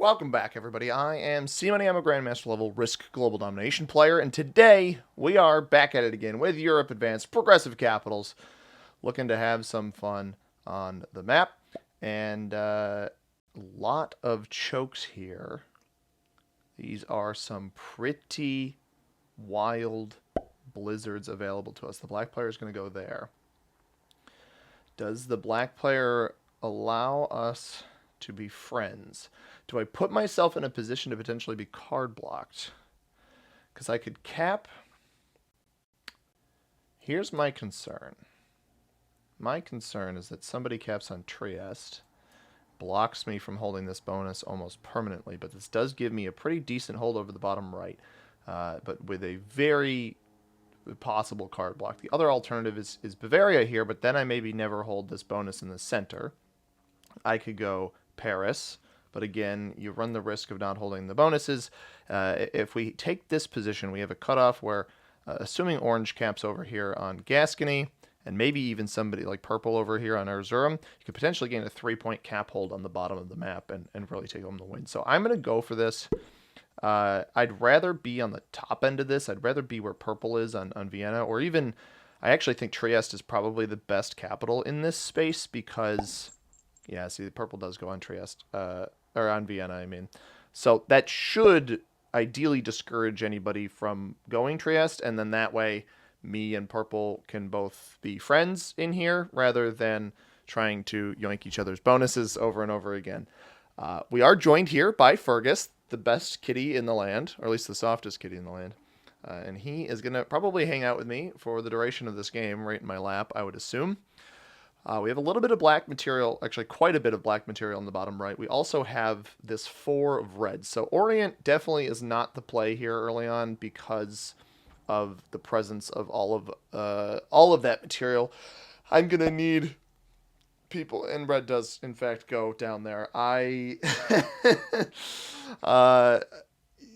Welcome back, everybody. I am C-Money. I'm a Grandmaster level Risk Global Domination player, and today we are back at it again with Europe Advanced Progressive Capitals, looking to have some fun on the map, and a lot of chokes here. These are some pretty wild blizzards available to us. The black player is going to go there. Does the black player allow us to be friends? Do I put myself in a position to potentially be card blocked? Because I could cap. Here's my concern. My concern is that somebody caps on Trieste, blocks me from holding this bonus almost permanently, but this does give me a pretty decent hold over the bottom right, but with a very possible card block. The other alternative is Bavaria here, but then I maybe never hold this bonus in the center. I could go Paris, but again, you run the risk of not holding the bonuses. If we take this position, we have a cutoff where, assuming orange caps over here on Gascony, and maybe even somebody like purple over here on Erzurum, you could potentially gain a 3-point cap hold on the bottom of the map and really take home the win. So I'm going to go for this. I'd rather be on the top end of this. I'd rather be where purple is on Vienna, or even, I actually think Trieste is probably the best capital in this space because, yeah, see, the purple does go on Trieste, or on Vienna, I mean. So that should ideally discourage anybody from going Trieste, and then that way me and purple can both be friends in here rather than trying to yoink each other's bonuses over and over again. We are joined here by Fergus, the best kitty in the land, or at least the softest kitty in the land. And he is going to probably hang out with me for the duration of this game, right in my lap, I would assume. We have a little bit of black material, actually quite a bit of black material on the bottom right. We also have this 4 of red. So Orient definitely is not the play here early on because of the presence of all of that material. I'm going to need people, and red does in fact go down there.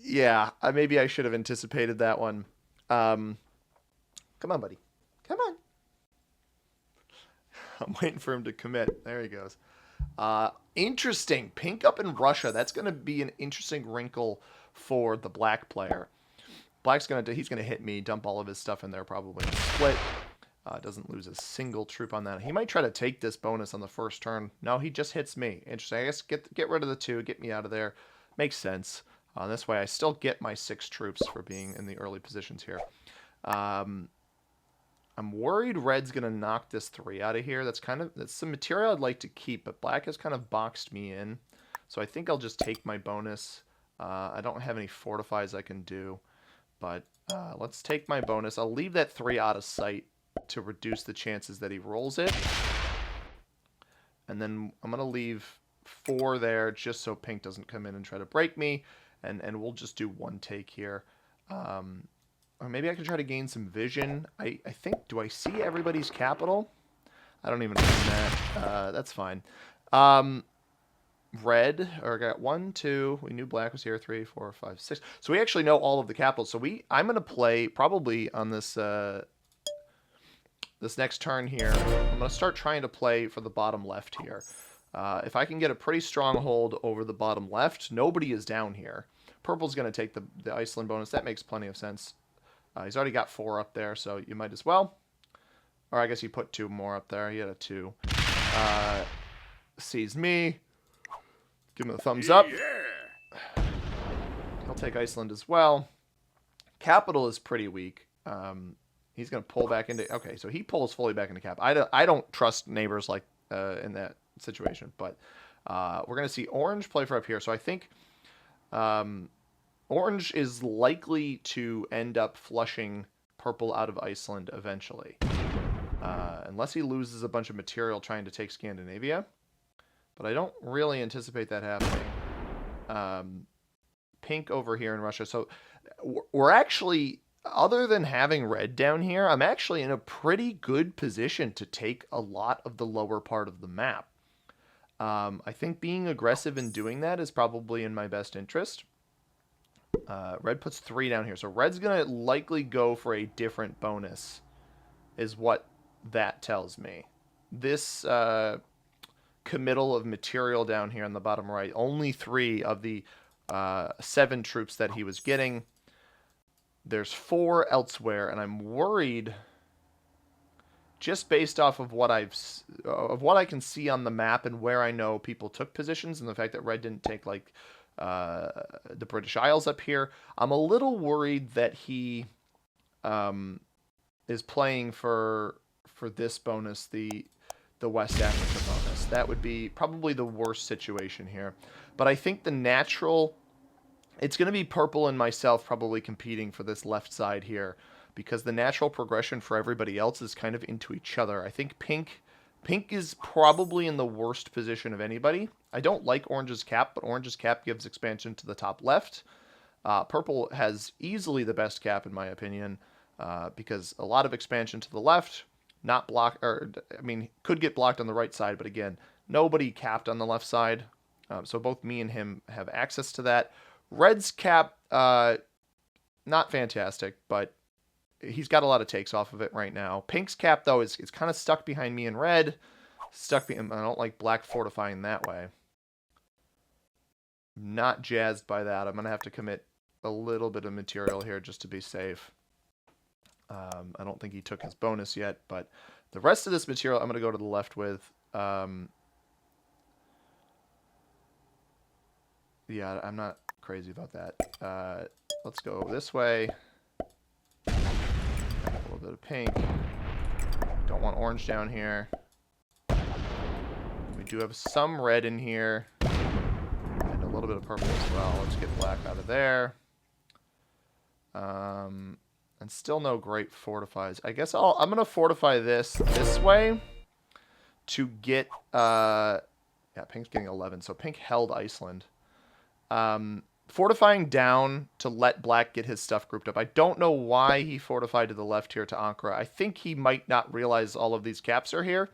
Yeah, maybe I should have anticipated that one. Come on, buddy. Come on. I'm waiting for him to commit. There he goes. Interesting. Pink up in Russia. That's going to be an interesting wrinkle for the black player. Black's he's going to hit me, dump all of his stuff in there probably. Split. Doesn't lose a single troop on that. He might try to take this bonus on the first turn. No, he just hits me. Interesting. I guess get rid of the 2, get me out of there. Makes sense. This way I still get my 6 troops for being in the early positions here. I'm worried red's going to knock this 3 out of here. That's some material I'd like to keep, but black has kind of boxed me in. So I think I'll just take my bonus. I don't have any fortifies I can do, but let's take my bonus. I'll leave that 3 out of sight to reduce the chances that he rolls it. And then I'm going to leave 4 there just so pink doesn't come in and try to break me. And we'll just do 1 take here. Or maybe I can try to gain some vision. I think, do I see everybody's capital? I don't even know that. That's fine. Red, or I got 1, 2. We knew black was here. 3, 4, 5, 6. So we actually know all of the capitals. So I'm going to play probably on this this next turn here. I'm going to start trying to play for the bottom left here. If I can get a pretty strong hold over the bottom left, nobody is down here. Purple's going to take the Iceland bonus. That makes plenty of sense. He's already got 4 up there, so you might as well. Or I guess he put 2 more up there. He had a 2. Sees me. Give him a thumbs up. Yeah. He'll take Iceland as well. Capital is pretty weak. He's going to pull back into... Okay, so he pulls fully back into cap. I don't trust neighbors like in that situation, but we're going to see orange play for up here. So I think... orange is likely to end up flushing purple out of Iceland eventually. Unless he loses a bunch of material trying to take Scandinavia. But I don't really anticipate that happening. Pink over here in Russia. So we're actually, other than having red down here, I'm actually in a pretty good position to take a lot of the lower part of the map. I think being aggressive in doing that is probably in my best interest. Red puts 3 down here. So red's going to likely go for a different bonus is what that tells me. This committal of material down here on the bottom right. Only 3 of the 7 troops that he was getting. There's 4 elsewhere, and I'm worried, just based off of what I can see on the map and where I know people took positions, and the fact that Red didn't take like the British Isles up here. I'm a little worried that he is playing for this bonus, the West Africa bonus. That would be probably the worst situation here. But I think the natural, it's going to be purple and myself probably competing for this left side here, because the natural progression for everybody else is kind of into each other. I think pink is probably in the worst position of anybody. I don't like orange's cap, but orange's cap gives expansion to the top left. Purple has easily the best cap in my opinion, because a lot of expansion to the left, not block, or I mean, could get blocked on the right side, but again, nobody capped on the left side. So both me and him have access to that. Red's cap, not fantastic, but he's got a lot of takes off of it right now. Pink's cap, though, is kind of stuck behind me and red. I don't like black fortifying that way. Not jazzed by that. I'm going to have to commit a little bit of material here just to be safe. I don't think he took his bonus yet, but the rest of this material I'm going to go to the left with. Yeah, I'm not crazy about that. Let's go this way. A little bit of pink. Don't want orange down here. We do have some red in here. And a little bit of purple as well. Let's get black out of there. And still no great fortifies. I guess I'm going to fortify this way to get... yeah, pink's getting 11. So pink held Iceland. Fortifying down to let black get his stuff grouped up. I don't know why he fortified to the left here to Ankara. I think he might not realize all of these caps are here.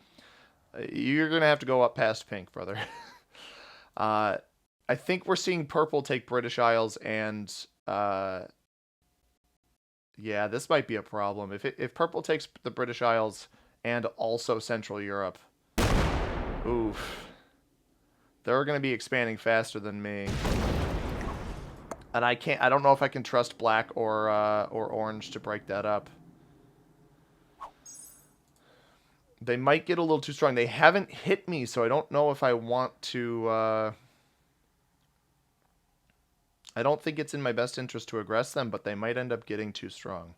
You're going to have to go up past pink, brother. I think we're seeing purple take British Isles and... yeah, this might be a problem. If purple takes the British Isles and also Central Europe... Oof. They're going to be expanding faster than me. And I don't know if I can trust black or orange to break that up. They might get a little too strong. They haven't hit me, so I don't know if I want to... I don't think it's in my best interest to aggress them, but they might end up getting too strong.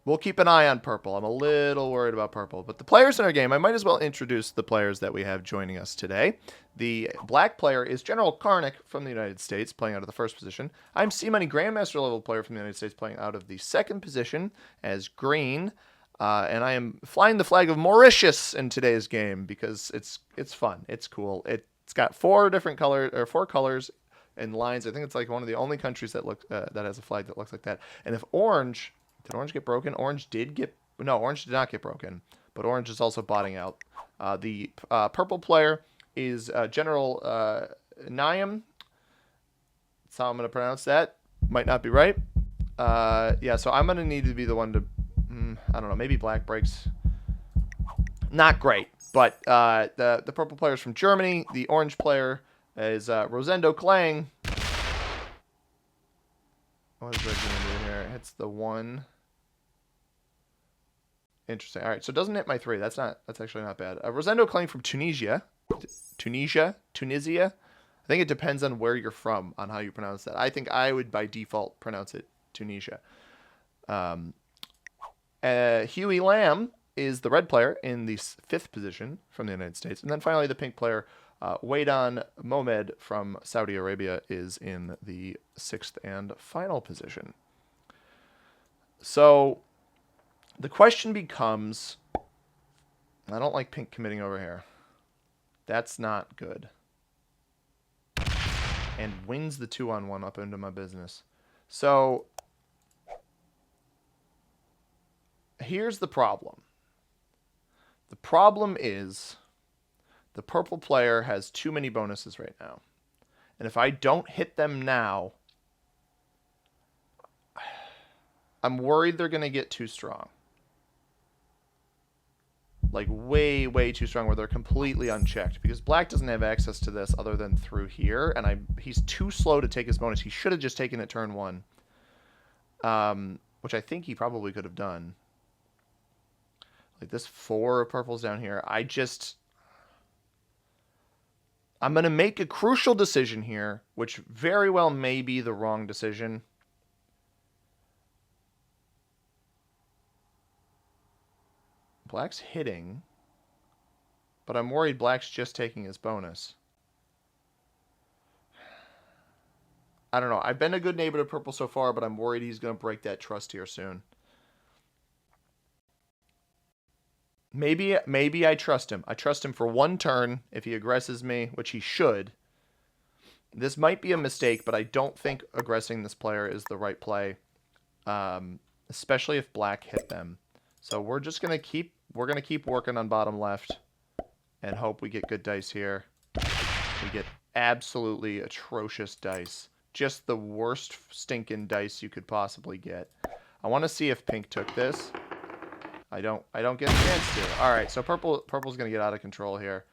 We'll keep an eye on purple. I'm a little worried about purple. But the players in our game, I might as well introduce the players that we have joining us today. The black player is General Karnik from the United States, playing out of the first position. I'm C-Money Grandmaster level player from the United States, playing out of the second position as green. And I am flying the flag of Mauritius in today's game because it's fun. It's cool. It's got 4 different colors, or 4 colors and lines. I think it's like one of the only countries that that has a flag that looks like that. And if orange... Did orange get broken? Orange did not get broken, but orange is also botting out. The purple player is General Niam. That's how I'm going to pronounce that. Might not be right. Yeah, so I'm going to need to be the one to, I don't know, maybe black breaks. Not great, but the purple player is from Germany. The orange player is Rosendo Klang. What is red going to do here? It hits the 1. Interesting. All right, so it doesn't hit my 3. That's actually not bad. Rosendo Klang from Tunisia. Tunisia. I think it depends on where you're from on how you pronounce that. I think I would by default pronounce it Tunisia. Huey Lamb is the red player in the 5th position from the United States, and then finally the pink player, Waidan Mohamed from Saudi Arabia, is in the 6th and final position. So the question becomes, I don't like pink committing over here. That's not good. And wins the 2-on-1 up into my business. So here's the problem. The problem is the purple player has too many bonuses right now. And if I don't hit them now, I'm worried they're going to get too strong. like way, way too strong where they're completely unchecked because black doesn't have access to this other than through here, and he's too slow to take his bonus. He should have just taken it turn 1, which I think he probably could have done. Like this 4 of purple's down here. I'm going to make a crucial decision here, which very well may be the wrong decision. Black's hitting, but I'm worried black's just taking his bonus. I don't know. I've been a good neighbor to purple so far, but I'm worried he's going to break that trust here soon. Maybe I trust him. I trust him for 1 turn if he aggresses me, which he should. This might be a mistake, but I don't think aggressing this player is the right play, especially if black hit them. So we're just going to keep working on bottom left and hope we get good dice here. We get absolutely atrocious dice. Just the worst stinking dice you could possibly get. I want to see if pink took this. I don't get a chance to. All right, so purple's going to get out of control here.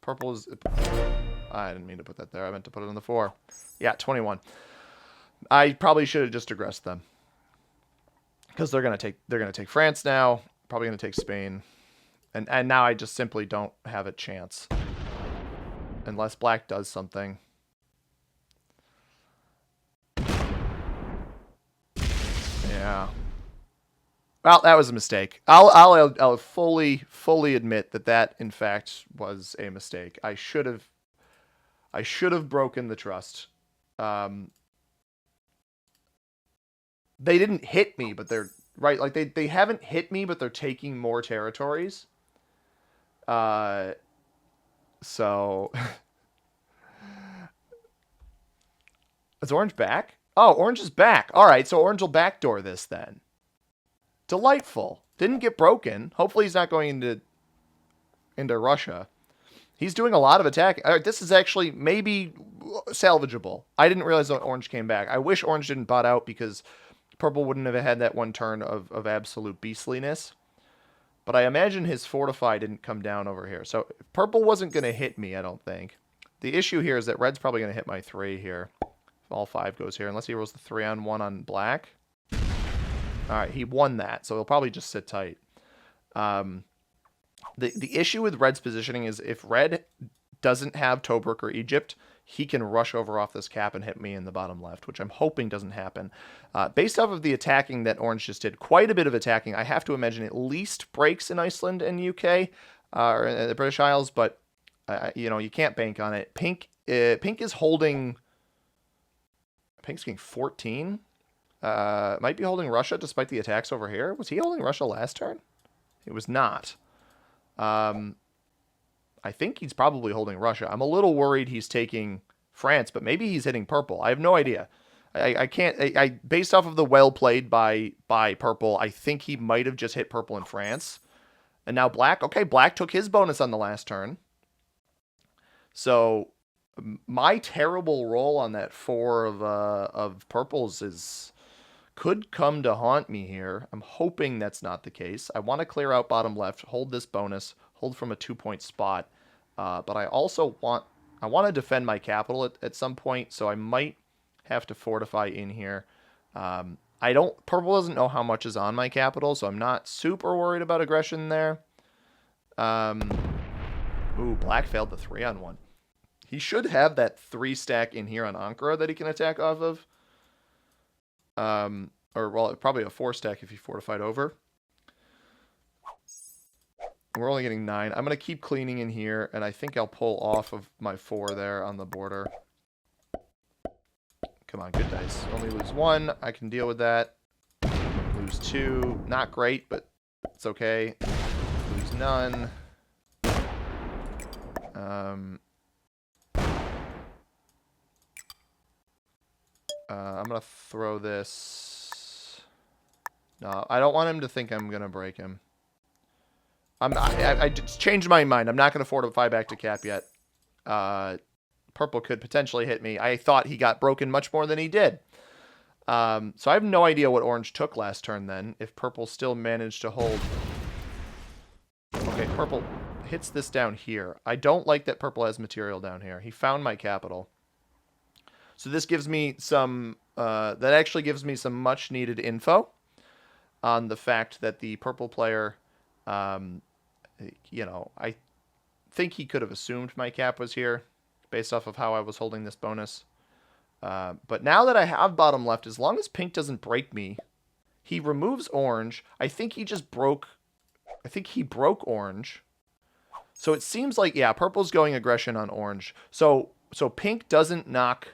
Purple's... I didn't mean to put that there. I meant to put it on the 4. Yeah, 21. I probably should have just aggressed them. Because they're gonna take France now, probably gonna take Spain, and now I just simply don't have a chance unless black does something. Yeah. Well, that was a mistake. I'll fully admit that in fact was a mistake. I should have broken the trust. They didn't hit me, but they're right. Like they haven't hit me, but they're taking more territories. So is orange back? Oh, orange is back. All right, so orange will backdoor this then. Delightful. Didn't get broken. Hopefully he's not going into Russia. He's doing a lot of attacking. All right, this is actually maybe salvageable. I didn't realize that orange came back. I wish orange didn't bot out because purple wouldn't have had that 1 turn of absolute beastliness. But I imagine his fortify didn't come down over here. So purple wasn't going to hit me, I don't think. The issue here is that red's probably going to hit my 3 here. If all 5 goes here, unless he rolls the 3-on-1 on black. All right, he won that, so he'll probably just sit tight. The issue with red's positioning is if red doesn't have Tobruk or Egypt, he can rush over off this cap and hit me in the bottom left, which I'm hoping doesn't happen. Based off of the attacking that orange just did, quite a bit of attacking, I have to imagine at least breaks in Iceland and UK, or in the British Isles, but you can't bank on it. Pink is holding... Pink's getting 14. Might be holding Russia despite the attacks over here. Was he holding Russia last turn? It was not. I think he's probably holding Russia. I'm a little worried he's taking France, but maybe he's hitting purple. I have no idea. I can't... based off of the well played by purple, I think he might have just hit purple in France. And now black... Okay, black took his bonus on the last turn. So my terrible roll on that 4 of purples could come to haunt me here. I'm hoping that's not the case. I want to clear out bottom left, hold this bonus, hold from a 2-point spot. But I also want to defend my capital at some point, so I might have to fortify in here. Purple doesn't know how much is on my capital, so I'm not super worried about aggression there. Ooh, black failed the 3-on-1. He should have that 3 stack in here on Ankara that he can attack off of. Probably a 4 stack if he fortified over. We're only getting 9. I'm going to keep cleaning in here, and I think I'll pull off of my 4 there on the border. Come on, good dice. Only lose 1. I can deal with that. Lose 2. Not great, but it's okay. Lose none. I'm going to throw this. No, I don't want him to think I'm going to break him. I just changed my mind. I'm not going to fortify back to cap yet. Purple could potentially hit me. I thought he got broken much more than he did. So I have no idea what orange took last turn then, if purple still managed to hold. Okay, purple hits this down here. I don't like that purple has material down here. He found my capital. So this gives me some, that actually gives me some much needed info on the fact that the purple player, you know, I think he could have assumed my cap was here based off of how I was holding this bonus. But now that I have bottom left, as long as pink doesn't break me, he removes orange. I think he just broke, I think he broke orange. So it seems like, yeah, purple's going aggression on orange. So pink doesn't knock.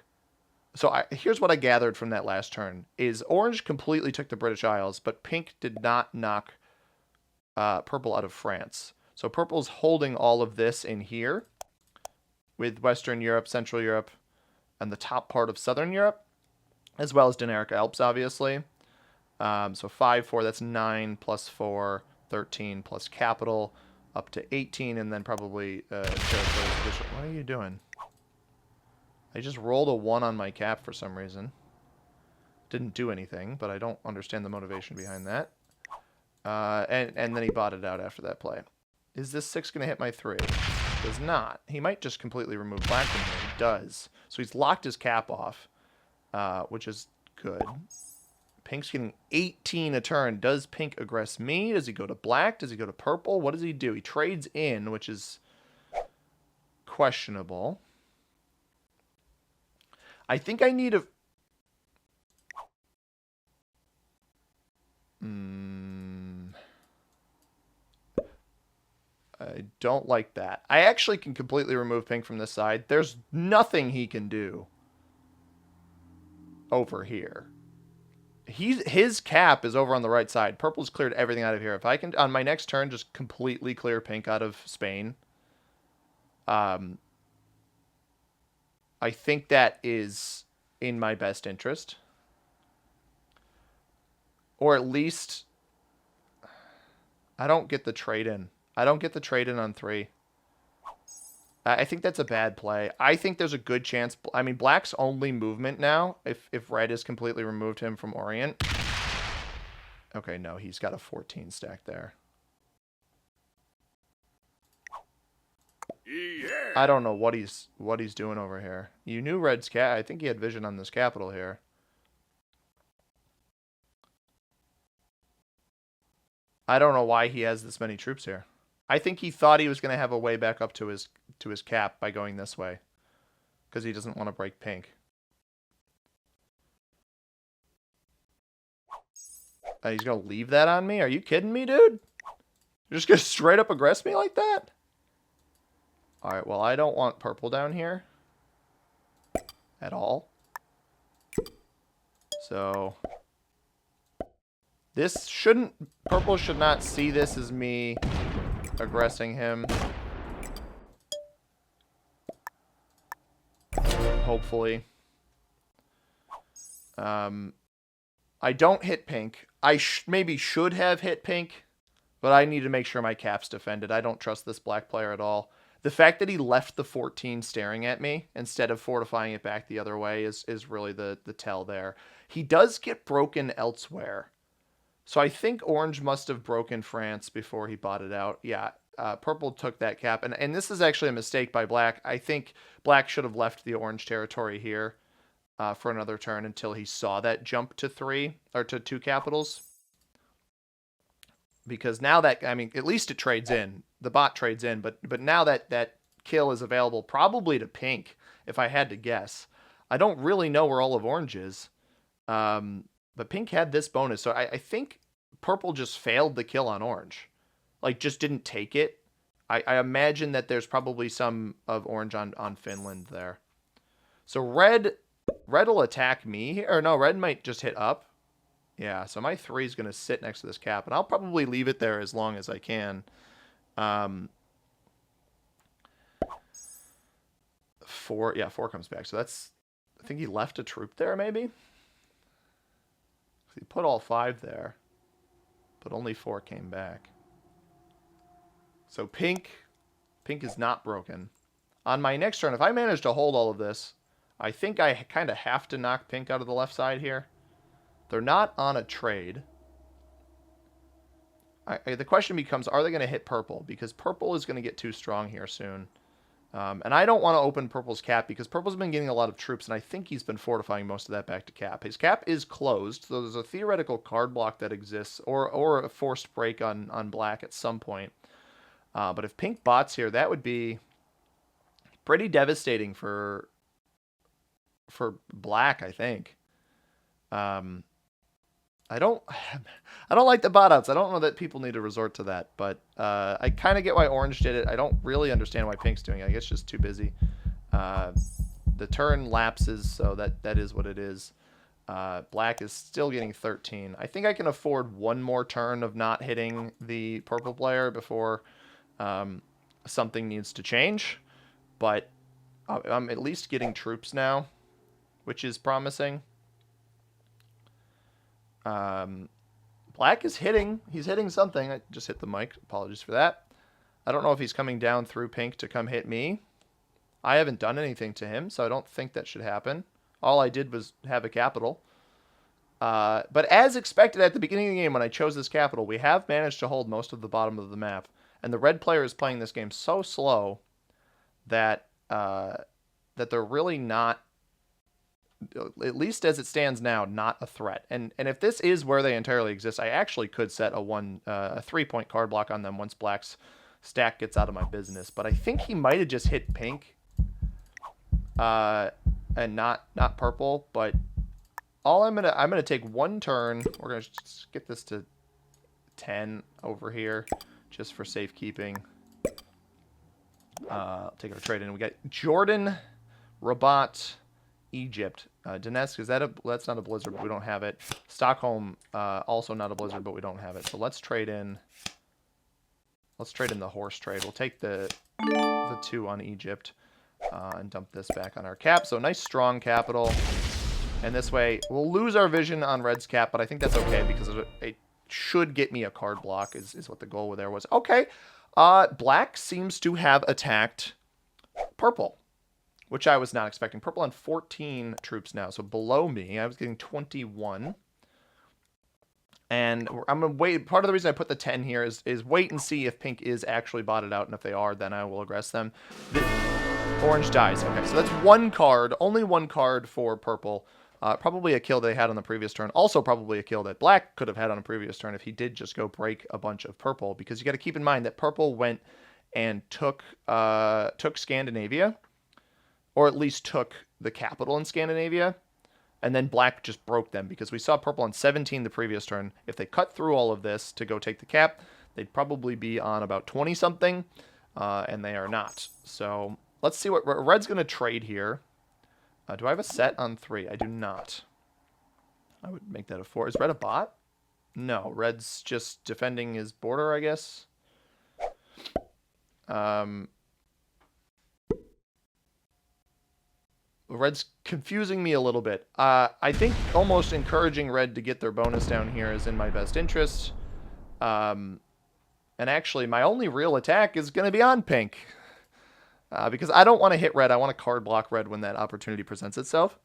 So here's what I gathered from that last turn, is orange completely took the British Isles, but pink did not knock purple out of France. So purple's holding all of this in here with Western Europe, Central Europe, and the top part of Southern Europe, as well as Dinaric Alps, obviously. So 5, 4, that's 9 plus 4, 13 plus capital, up to 18, and then probably territories additional. What are you doing? I just rolled a 1 on my cap for some reason. Didn't do anything, but I don't understand the motivation behind that. And then he botted out after that play. Is this 6 going to hit my 3? Does not. He might just completely remove black from here. He does. So he's locked his cap off, which is good. Pink's getting 18 a turn. Does pink aggress me? Does he go to black? Does he go to purple? What does he do? He trades in, which is questionable. I think I need a... I don't like that. I actually can completely remove pink from this side. There's nothing he can do over here. His cap is over on the right side. Purple's cleared everything out of here. If I can, on my next turn, just completely clear pink out of Spain, I think that is in my best interest. Or at least, I don't get the trade-in. I don't get the trade-in on 3. I think that's a bad play. I think there's a good chance. I mean, black's only movement now, if red has completely removed him from Orient. Okay, no, he's got a 14 stack there. Yeah. I don't know what he's doing over here. You knew red's cat. I think he had vision on this capital here. I don't know why he has this many troops here. I think he thought he was going to have a way back up to his cap by going this way, because he doesn't want to break pink. He's going to leave that on me? Are you kidding me, dude? You're just going to straight up aggress me like that? All right, well, I don't want purple down here at all. So this shouldn't... Purple should not see this as me aggressing him. Hopefully. I don't hit pink. I maybe should have hit pink, but I need to make sure my cap's defended. I don't trust this black player at all. The fact that he left the 14 staring at me instead of fortifying it back the other way is really the tell there. He does get broken elsewhere. So I think orange must have broken France before he bought it out. Yeah, purple took that cap. And this is actually a mistake by black. I think black should have left the orange territory here for another turn until he saw that jump to 3 or to 2 capitals. Because now that, I mean, at least it trades in. The bot trades in, but now that kill is available probably to pink, if I had to guess. I don't really know where all of orange is. But pink had this bonus, so I think purple just failed the kill on orange. Like, just didn't take it. I imagine that there's probably some of orange on Finland there. So red will attack me here. Or no, red might just hit up. Yeah, so my 3 is going to sit next to this cap, and I'll probably leave it there as long as I can. 4, yeah, 4 comes back. So that's, I think he left a troop there, maybe? He put all 5 there, but only 4 came back. So pink is not broken. On my next turn, if I manage to hold all of this, I think I kind of have to knock pink out of the left side here. They're not on a trade. The question becomes, are they going to hit purple? Because purple is going to get too strong here soon. And I don't want to open purple's cap because purple's been getting a lot of troops, and I think he's been fortifying most of that back to cap. His cap is closed, so there's a theoretical card block that exists, or a forced break on black at some point. But if pink bots here, that would be pretty devastating for black, I think. I don't like the bot outs. I don't know that people need to resort to that, but I kind of get why orange did it. I don't really understand why pink's doing it. I guess just too busy. The turn lapses, so that is what it is. Black is still getting 13. I think I can afford one more turn of not hitting the purple player before something needs to change, but I'm at least getting troops now, which is promising. Black is hitting. He's hitting something. I just hit the mic. Apologies for that. I don't know if he's coming down through pink to come hit me. I haven't done anything to him, so I don't think that should happen. All I did was have a capital. But as expected at the beginning of the game when I chose this capital, we have managed to hold most of the bottom of the map. And the red player is playing this game so slow that they're really not, at least as it stands now, not a threat. And if this is where they entirely exist, I actually could set a 3-point card block on them once black's stack gets out of my business. But I think he might have just hit pink and not purple. But I'm gonna take one turn. We're gonna just get this to 10 over here just for safekeeping. Take our trade in. We got Jordan, Rabat, Egypt, Donetsk. That's not a blizzard, but we don't have it. Stockholm, also not a blizzard, but we don't have it. So let's trade in. Let's trade in the horse trade. We'll take the 2 on Egypt and dump this back on our cap. So nice strong capital. And this way we'll lose our vision on red's cap, but I think that's okay because it should get me a card block is what the goal there was. Okay. Black seems to have attacked purple, which I was not expecting. Purple on 14 troops now, so below me. I was getting 21. And I'm going to wait. Part of the reason I put the 10 here is wait and see if pink is actually botted out, and if they are, then I will aggress them. The orange dies. Okay, so that's one card, only one card for purple. Probably a kill they had on the previous turn. Also probably a kill that black could have had on a previous turn if he did just go break a bunch of purple. Because you got to keep in mind that purple went and took Scandinavia. Or at least took the capital in Scandinavia. And then black just broke them. Because we saw purple on 17 the previous turn. If they cut through all of this to go take the cap, they'd probably be on about 20-something. And they are not. So let's see what red's going to trade here. Do I have a set on 3? I do not. I would make that a 4. Is red a bot? No. Red's just defending his border, I guess. Red's confusing me a little bit. I think almost encouraging red to get their bonus down here is in my best interest. And actually, my only real attack is going to be on pink. Because I don't want to hit red. I want to card block red when that opportunity presents itself.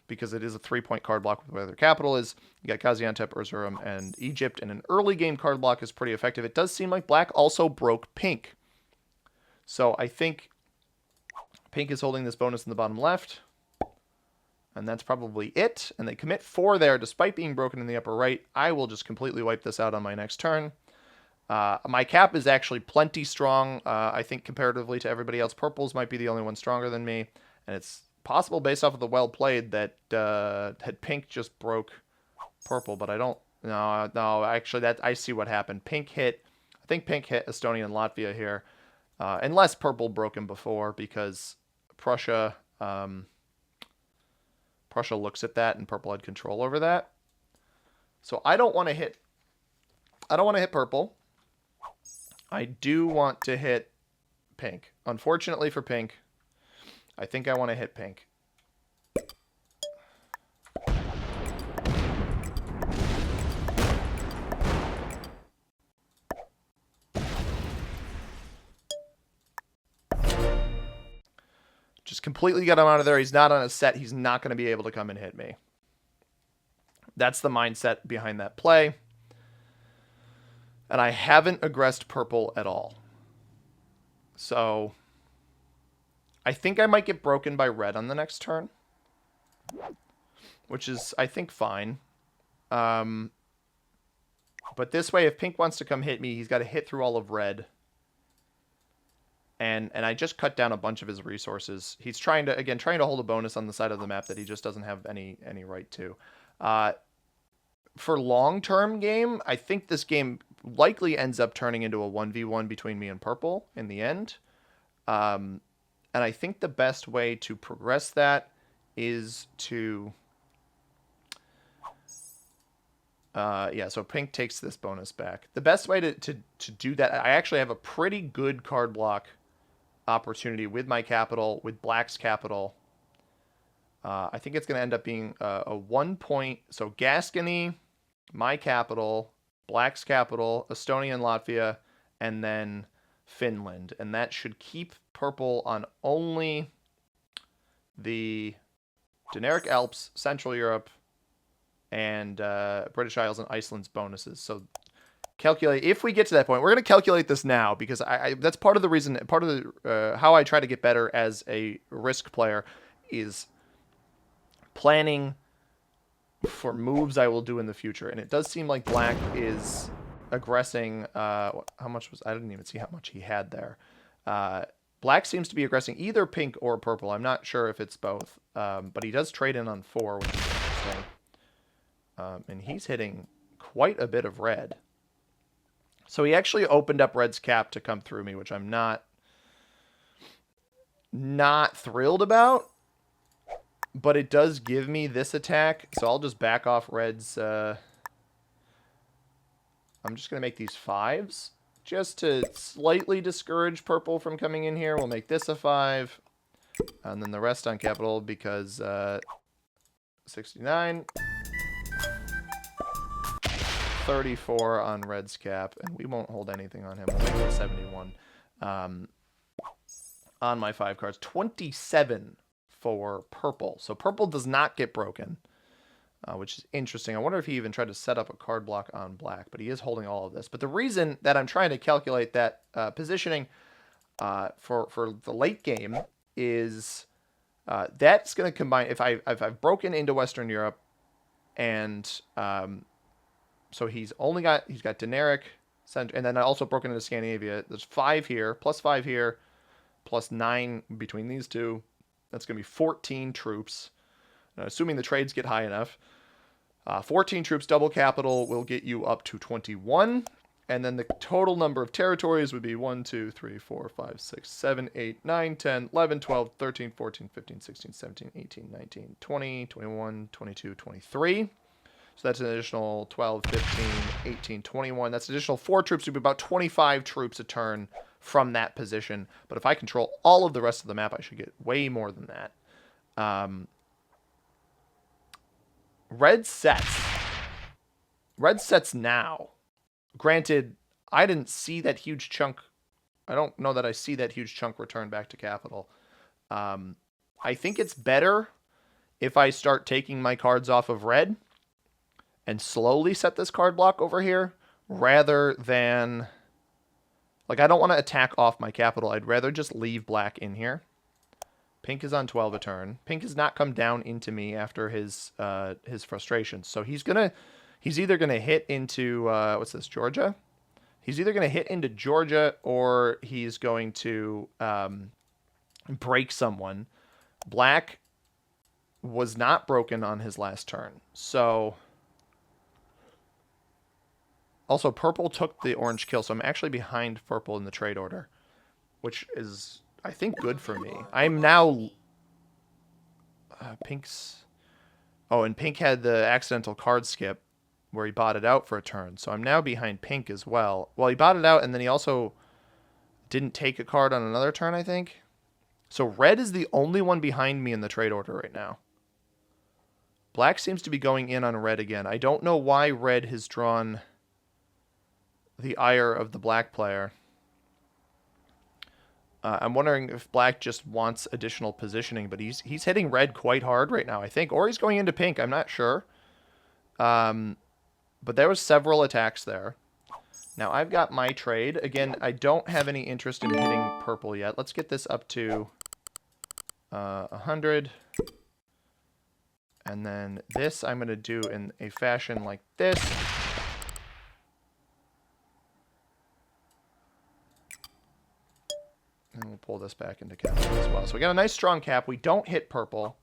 Because it is a 3-point card block with where their capital is. You got Gaziantep, Erzurum, and Egypt. And an early game card block is pretty effective. It does seem like black also broke pink. So I think pink is holding this bonus in the bottom left. And that's probably it. And they commit 4 there despite being broken in the upper right. I will just completely wipe this out on my next turn. My cap is actually plenty strong. I think comparatively to everybody else, purples might be the only one stronger than me. And it's possible based off of the well played that pink just broke purple. But I don't... No, actually, I see what happened. Pink hit... I think pink hit Estonia and Latvia here. Unless purple broke him before because Prussia... Prussia looks at that and purple had control over that. So I don't want to hit... I don't want to hit purple. I do want to hit pink. Unfortunately for pink, I think I want to hit pink. Just completely got him out of there. He's not on a set. He's not going to be able to come and hit me. That's the mindset behind that play. And I haven't aggressed purple at all. So I think I might get broken by red on the next turn, which is, I think, fine. But this way, if pink wants to come hit me, he's got to hit through all of red. And I just cut down a bunch of his resources. He's trying to hold a bonus on the side of the map that he just doesn't have any right to. For long-term game, I think this game likely ends up turning into a 1v1 between me and purple in the end. And I think the best way to progress that is to... so pink takes this bonus back. The best way to do that, I actually have a pretty good card block opportunity with my capital, with black's capital. I think it's going to end up being a 1 point. So Gascony, my capital, black's capital, Estonia and Latvia, and then Finland. And that should keep purple on only the Dinaric Alps, Central Europe, and British Isles and Iceland's bonuses. So calculate, if we get to that point, we're going to calculate this now, because I that's part of the reason, part of the how I try to get better as a Risk player is planning for moves I will do in the future. And it does seem like black is aggressing. How much was, I didn't even see how much he had there. Black seems to be aggressing either pink or purple. I'm not sure if it's both, but he does trade in on 4, which is interesting. And he's hitting quite a bit of red. So he actually opened up red's cap to come through me, which I'm not thrilled about. But it does give me this attack, so I'll just back off red's... I'm just going to make these 5s, just to slightly discourage purple from coming in here. We'll make this a 5, and then the rest on capital, because 69... 34 on red's cap, and we won't hold anything on him. We'll make it 71 on my 5 cards. 27 for purple. So purple does not get broken, which is interesting. I wonder if he even tried to set up a card block on black, but he is holding all of this. But the reason that I'm trying to calculate that positioning for the late game is that's going to combine, if I've broken into Western Europe, and so he's got Dinaric, and then I also broken into Scandinavia. There's 5 here, plus 5 here, plus 9 between these two. That's going to be 14 troops. Assuming the trades get high enough. 14 troops, double capital, will get you up to 21. And then the total number of territories would be 1, 2, 3, 4, 5, 6, 7, 8, 9, 10, 11, 12, 13, 14, 15, 16, 17, 18, 19, 20, 21, 22, 23. So that's an additional 12, 15, 18, 21. That's an additional 4 troops. It would be about 25 troops a turn from that position. But if I control all of the rest of the map, I should get way more than that. Red sets. Red sets now. Granted, I didn't see that huge chunk. I don't know that I see that huge chunk return back to capital. I think it's better if I start taking my cards off of red and slowly set this card block over here, rather than... Like, I don't want to attack off my capital. I'd rather just leave black in here. Pink is on 12 a turn. Pink has not come down into me after his frustrations. So he's either gonna hit into what's this, Georgia? He's either gonna hit into Georgia, or he's going to break someone. Black was not broken on his last turn. So also, purple took the orange kill, so I'm actually behind purple in the trade order, which is, I think, good for me. I'm now... Pink's... Oh, and pink had the accidental card skip, where he bought it out for a turn, so I'm now behind pink as well. Well, he bought it out, and then he also didn't take a card on another turn, I think. So red is the only one behind me in the trade order right now. Black seems to be going in on red again. I don't know why red has drawn the ire of the black player. I'm wondering if black just wants additional positioning, but he's hitting red quite hard right now, I think. Or he's going into pink, I'm not sure. But there was several attacks there. Now I've got my trade. Again, I don't have any interest in hitting purple yet. Let's get this up to 100. And then this I'm going to do in a fashion like this. And we'll pull this back into cap as well. So we got a nice strong cap. We don't hit purple.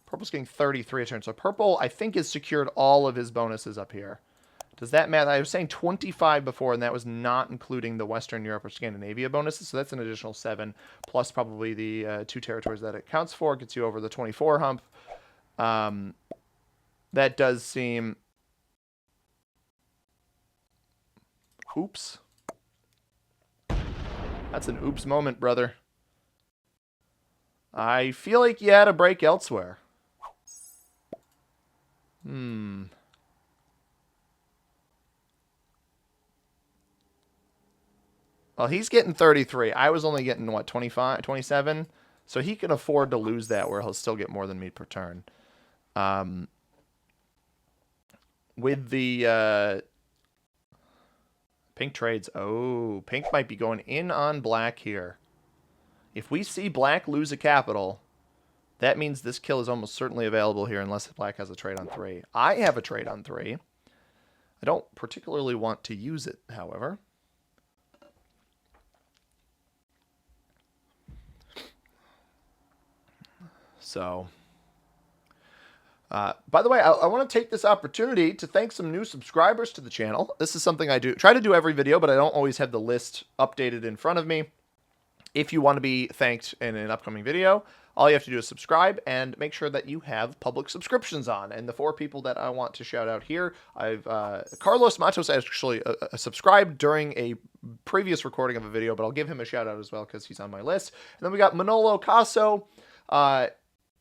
Purple's getting 33 a turn. So purple, I think, has secured all of his bonuses up here. Does that matter? I was saying 25 before, and that was not including the Western Europe or Scandinavia bonuses. So that's an additional 7, plus probably the 2 territories that it counts for. Gets you over the 24 hump. That does seem... Oops. That's an oops moment, brother. I feel like you had a break elsewhere. Well, he's getting 33. I was only getting, what, 25, 27? So he can afford to lose that where he'll still get more than me per turn. With the pink trades. Oh, pink might be going in on black here. If we see black lose a capital, that means this kill is almost certainly available here unless black has a trade on 3. I have a trade on 3. I don't particularly want to use it, however. So, by the way, I want to take this opportunity to thank some new subscribers to the channel. This is something I try to do every video, but I don't always have the list updated in front of me. If you want to be thanked in an upcoming video, all you have to do is subscribe and make sure that you have public subscriptions on. And the 4 people that I want to shout out here, Carlos Matos actually subscribed during a previous recording of a video, but I'll give him a shout out as well because he's on my list. And then we got Manolo Caso,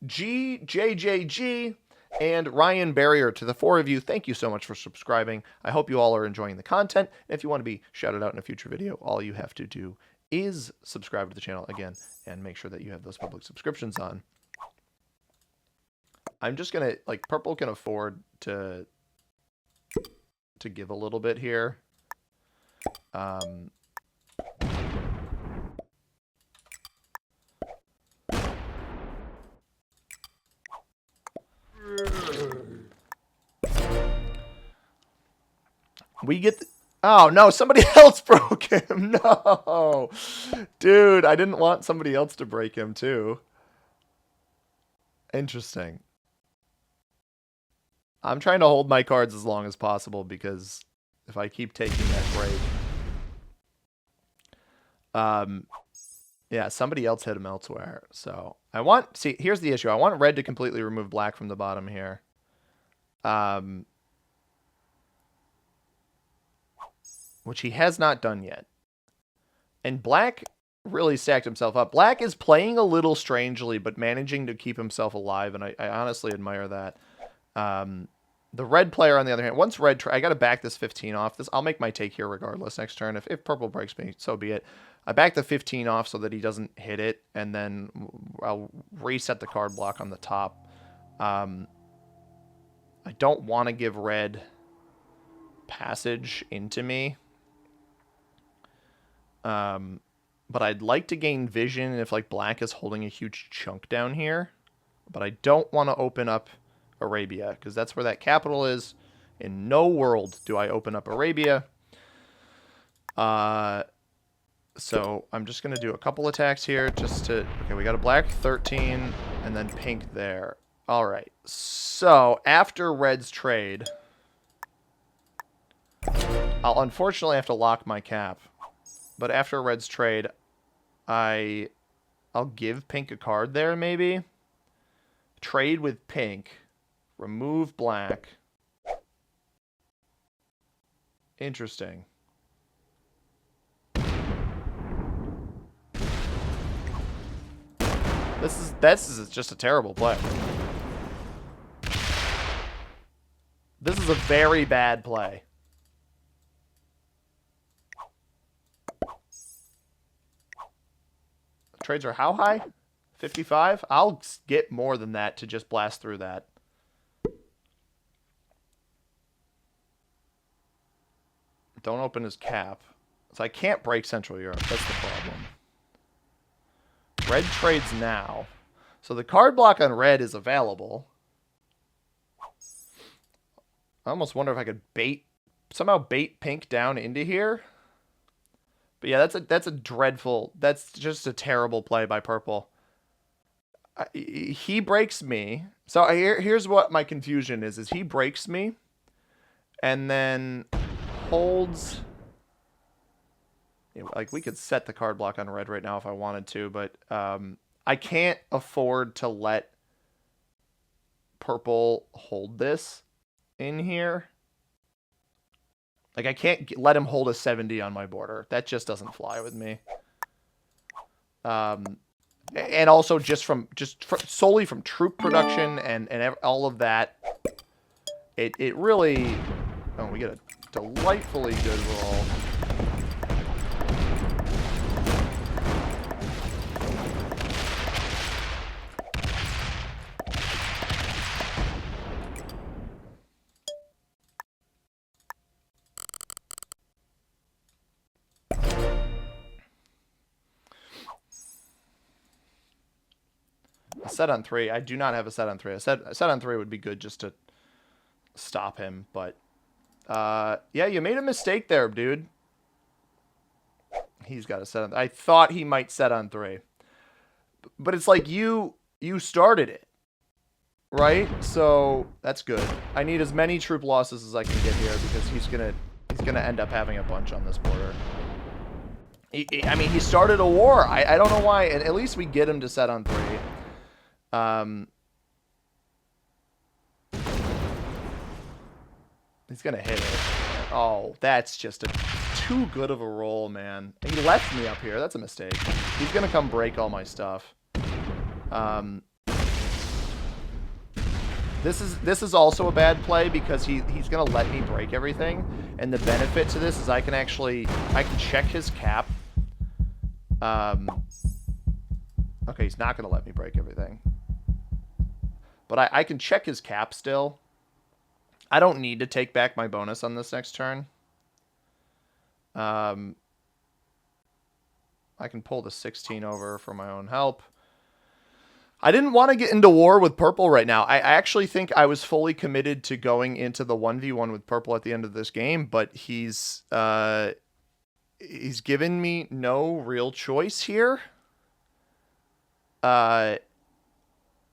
GJJG, and Ryan Barrier. To the 4 of you, thank you so much for subscribing. I hope you all are enjoying the content. And if you want to be shouted out in a future video, all you have to do is subscribe to the channel again and make sure that you have those public subscriptions on. I'm just gonna, like, purple can afford to give a little bit here. We get oh, no, somebody else broke him. No. Dude, I didn't want somebody else to break him, too. Interesting. I'm trying to hold my cards as long as possible because if I keep taking that break... yeah, somebody else hit him elsewhere. So, see, here's the issue. I want red to completely remove black from the bottom here. Which he has not done yet. And black really stacked himself up. Black is playing a little strangely, but managing to keep himself alive, and I honestly admire that. The red player, on the other hand, once red... I got to back this 15 off. I'll make my take here regardless next turn. If purple breaks me, so be it. I back the 15 off so that he doesn't hit it, and then I'll reset the card block on the top. I don't want to give red passage into me. But I'd like to gain vision if, like, black is holding a huge chunk down here. But I don't want to open up Arabia, because that's where that capital is. In no world do I open up Arabia. So I'm just going to do a couple attacks here just to... Okay, we got a black 13 and then pink there. All right. So after red's trade, I'll unfortunately have to lock my cap. But after red's trade, I'll give pink a card there, maybe. Trade with pink. Remove black. Interesting. This is just a terrible play. This is a very bad play. Trades are how high? 55? I'll get more than that to just blast through that. Don't open his cap. So I can't break Central Europe. That's the problem. Red trades now. So the card block on red is available. I almost wonder if I could somehow bait pink down into here. But yeah, that's a dreadful, that's just a terrible play by purple. He breaks me. So here's what my confusion is he breaks me and then holds. Like, we could set the card block on red right now if I wanted to, but I can't afford to let purple hold this in here. Like, I can't let him hold a 70 on my border. That just doesn't fly with me. And also just solely from troop production and all of that, it really... Oh, we get a delightfully good roll. A set on 3. I do not have a set on 3. A set on 3 would be good just to stop him, but yeah, you made a mistake there, dude. He's got a set on. I thought he might set on 3. But it's like you started it, right? So that's good. I need as many troop losses as I can get here because he's gonna end up having a bunch on this border. I mean, he started a war. I don't know why. And at least we get him to set on 3. He's gonna hit it. Oh, that's just too good of a roll, man. He left me up here. That's a mistake. He's gonna come break all my stuff. This is also a bad play because he's gonna let me break everything, and the benefit to this is I can check his cap. Okay, he's not gonna let me break everything. But I can check his cap still. I don't need to take back my bonus on this next turn. I can pull the 16 over for my own help. I didn't want to get into war with purple right now. I actually think I was fully committed to going into the 1v1 with purple at the end of this game, but he's given me no real choice here.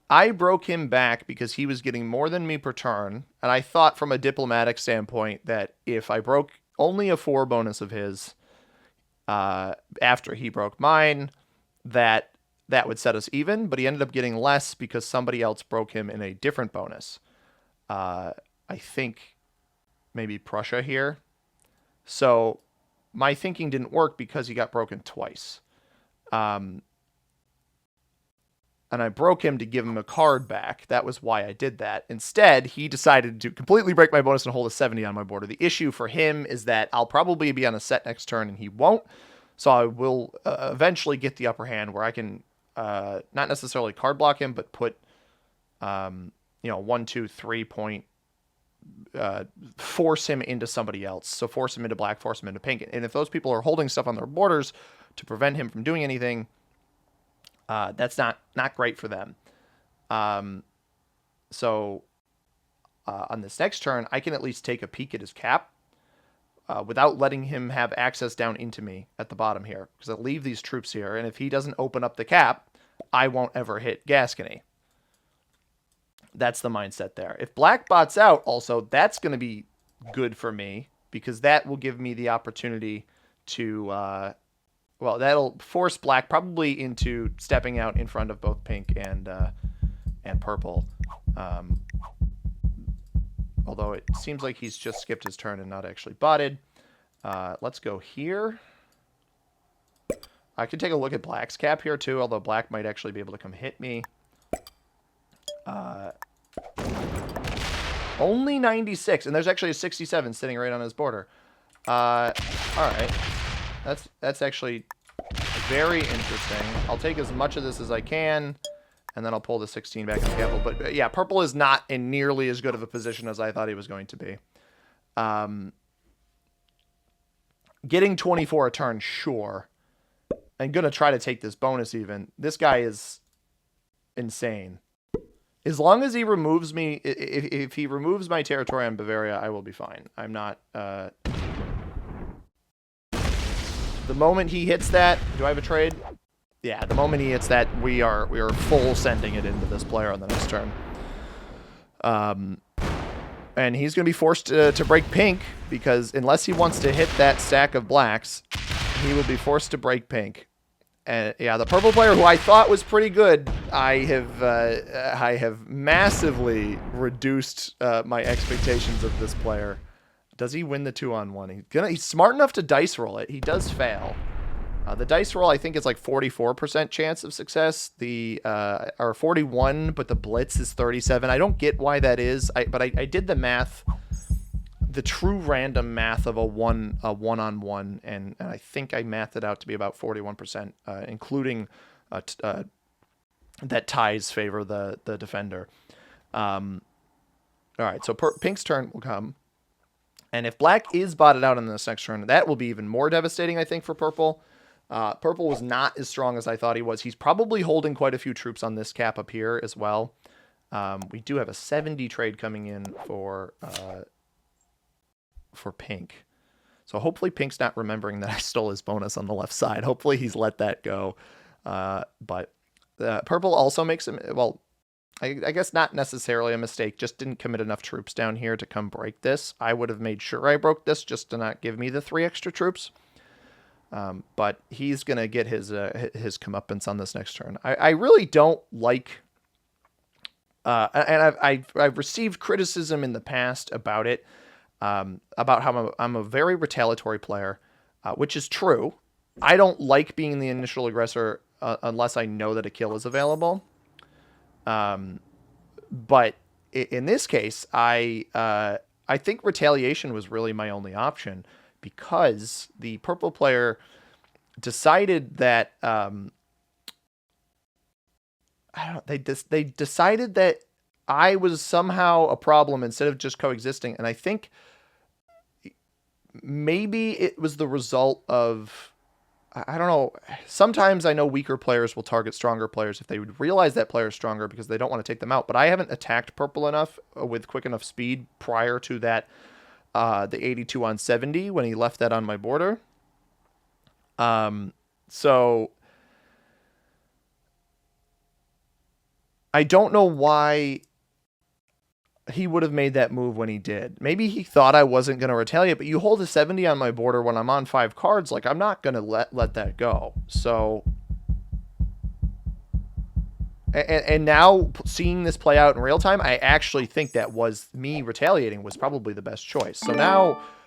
I broke him back because he was getting more than me per turn, and I thought from a diplomatic standpoint that if I broke only a 4 bonus of his after he broke mine, that would set us even, but he ended up getting less because somebody else broke him in a different bonus. I think maybe Prussia here. So my thinking didn't work because he got broken twice. And I broke him to give him a card back. That was why I did that. Instead, he decided to completely break my bonus and hold a 70 on my border. The issue for him is that I'll probably be on a set next turn and he won't. So I will eventually get the upper hand where I can not necessarily card block him, but put, 1, 2, 3 point, force him into somebody else. So force him into black, force him into pink. And if those people are holding stuff on their borders to prevent him from doing anything, that's not great for them. So on this next turn, I can at least take a peek at his cap without letting him have access down into me at the bottom here, because I'll leave these troops here, and if he doesn't open up the cap, I won't ever hit Gascony. That's the mindset there. If black bots out, also, that's going to be good for me, because that will give me the opportunity to... well, that'll force black probably into stepping out in front of both pink and purple. Although it seems like he's just skipped his turn and not actually botted. Let's go here. I can take a look at black's cap here too, although black might actually be able to come hit me. Only 96, and there's actually a 67 sitting right on his border. All right. That's actually very interesting. I'll take as much of this as I can, and then I'll pull the 16 back in the capital. But yeah, purple is not in nearly as good of a position as I thought he was going to be. Getting 24 a turn, sure. I'm going to try to take this bonus even. This guy is insane. As long as he removes me, if he removes my territory on Bavaria, I will be fine. I'm not... The moment he hits that... Do I have a trade? Yeah, the moment he hits that, we are full sending it into this player on the next turn. And he's going to be forced to break pink, because unless he wants to hit that stack of blacks, he will be forced to break pink. And yeah, the purple player, who I thought was pretty good, I have massively reduced my expectations of this player. Does he win the 2-on-1? He's smart enough to dice roll it. He does fail. The dice roll, I think, is like 44% chance of success. Or 41, but the blitz is 37. I don't get why that is. But I did the math, the true random math of a one-on-one, and I think I mathed it out to be about 41%, including that ties favor the defender. All right, so pink's turn will come. And if black is botted out in this next turn, that will be even more devastating, I think, for purple. Purple was not as strong as I thought he was. He's probably holding quite a few troops on this cap up here as well. We do have a 70 trade coming in for pink. So hopefully pink's not remembering that I stole his bonus on the left side. Hopefully he's let that go. But purple also makes him, well, I guess not necessarily a mistake, just didn't commit enough troops down here to come break this. I would have made sure I broke this just to not give me the 3 extra troops. But he's going to get his comeuppance on this next turn. I really don't like, and I've received criticism in the past about it, about how I'm a very retaliatory player, which is true. I don't like being the initial aggressor unless I know that a kill is available. But in this case, I think retaliation was really my only option, because the purple player decided that they decided that I was somehow a problem instead of just coexisting, and I think maybe it was the result of, I don't know. Sometimes I know weaker players will target stronger players if they would realize that player is stronger because they don't want to take them out. But I haven't attacked purple enough with quick enough speed prior to that. The 82 on 70 when he left that on my border. So I don't know why he would have made that move when he did. Maybe he thought I wasn't going to retaliate, but you hold a 70 on my border when I'm on 5 cards, like, I'm not going to let that go. So, and now seeing this play out in real time, I actually think that was me retaliating was probably the best choice. So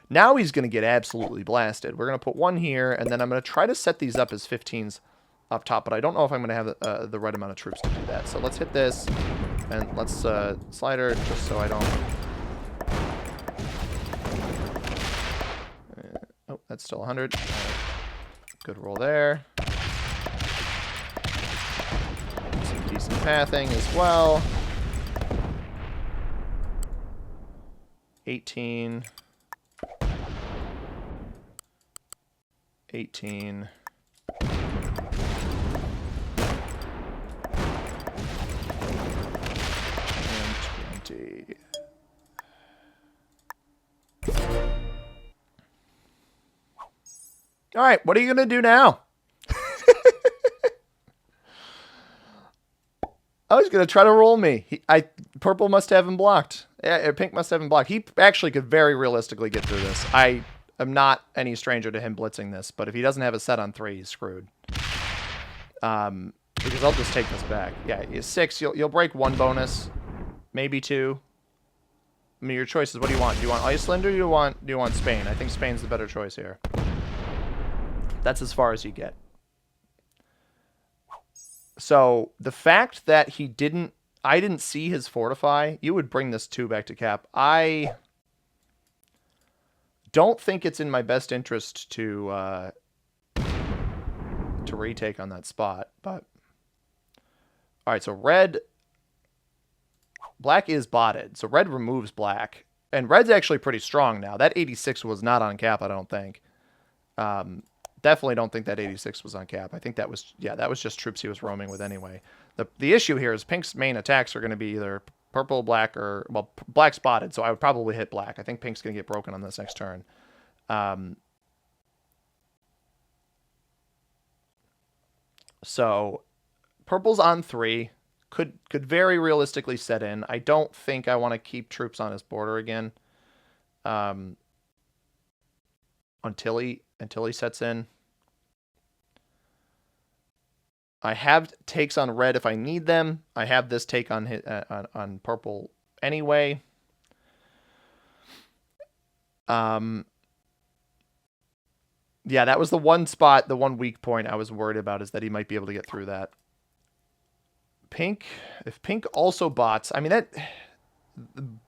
now he's going to get absolutely blasted. We're going to put 1 here, and then I'm going to try to set these up as 15s up top, but I don't know if I'm going to have the right amount of troops to do that. So let's hit this, and let's slider just so I don't... oh, that's still 100. Good roll there. Some decent pathing as well. 18. 18. And 20. All right, what are you going to do now? Oh, he's going to try to roll me. Purple must have him blocked. Pink must have him blocked. He actually could very realistically get through this. I am not any stranger to him blitzing this, but if he doesn't have a set on 3, he's screwed. Because I'll just take this back. Yeah, 6, you'll break 1 bonus, maybe 2. I mean, your choice is, what do you want? Do you want Iceland or do you want Spain? I think Spain's the better choice here. That's as far as you get. So the fact that I didn't see his fortify, you would bring this 2 back to cap. I don't think it's in my best interest to retake on that spot, but all right. So black is botted, so red removes black, and red's actually pretty strong now. That 86 was not on cap, I don't think. Definitely don't think that 86 was on cap. I think that was, yeah, that was just troops he was roaming with anyway. The issue here is Pink's main attacks are going to be either purple, black, or, well, black spotted, so I would probably hit black. I think Pink's going to get broken on this next turn. So purple's on 3. Could very realistically set in. I don't think I want to keep troops on his border again. Until he sets in. I have takes on red if I need them. I have this take on on purple anyway. Yeah, that was the one spot, the one weak point I was worried about, is that he might be able to get through that. Pink, if Pink also bots, I mean, that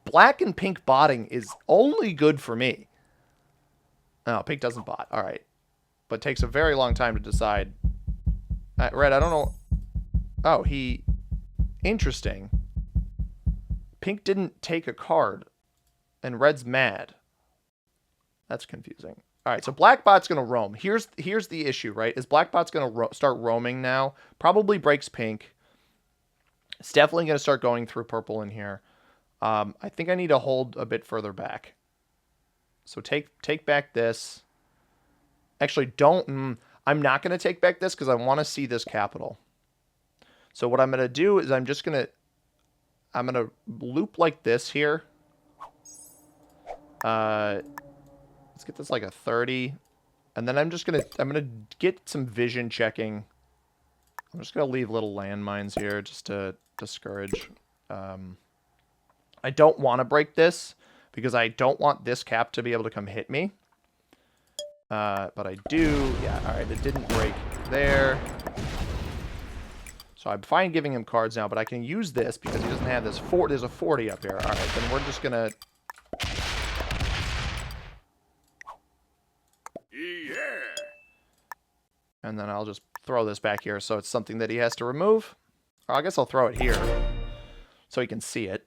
black and pink botting is only good for me. Oh, Pink doesn't bot. All right. But takes a very long time to decide. Red, I don't know. Oh, he... Interesting. Pink didn't take a card. And Red's mad. That's confusing. All right, so Black Bot's going to roam. Here's the issue, right? Is Black Bot's going to start roaming now. Probably breaks Pink. It's definitely going to start going through purple in here. I think I need to hold a bit further back. So take back this. Actually, don't... I'm not going to take back this because I want to see this capital. So what I'm going to do is I'm going to loop like this here. Let's get this like a 30. And then I'm going to get some vision checking. I'm just going to leave little landmines here just to discourage. I don't want to break this because I don't want this cap to be able to come hit me. But I do. Yeah, all right, it didn't break there. So I'm fine giving him cards now, but I can use this because he doesn't have this. There's a 40 up here. All right, then we're just going to... Yeah. And then I'll just throw this back here so it's something that he has to remove. Or I guess I'll throw it here so he can see it.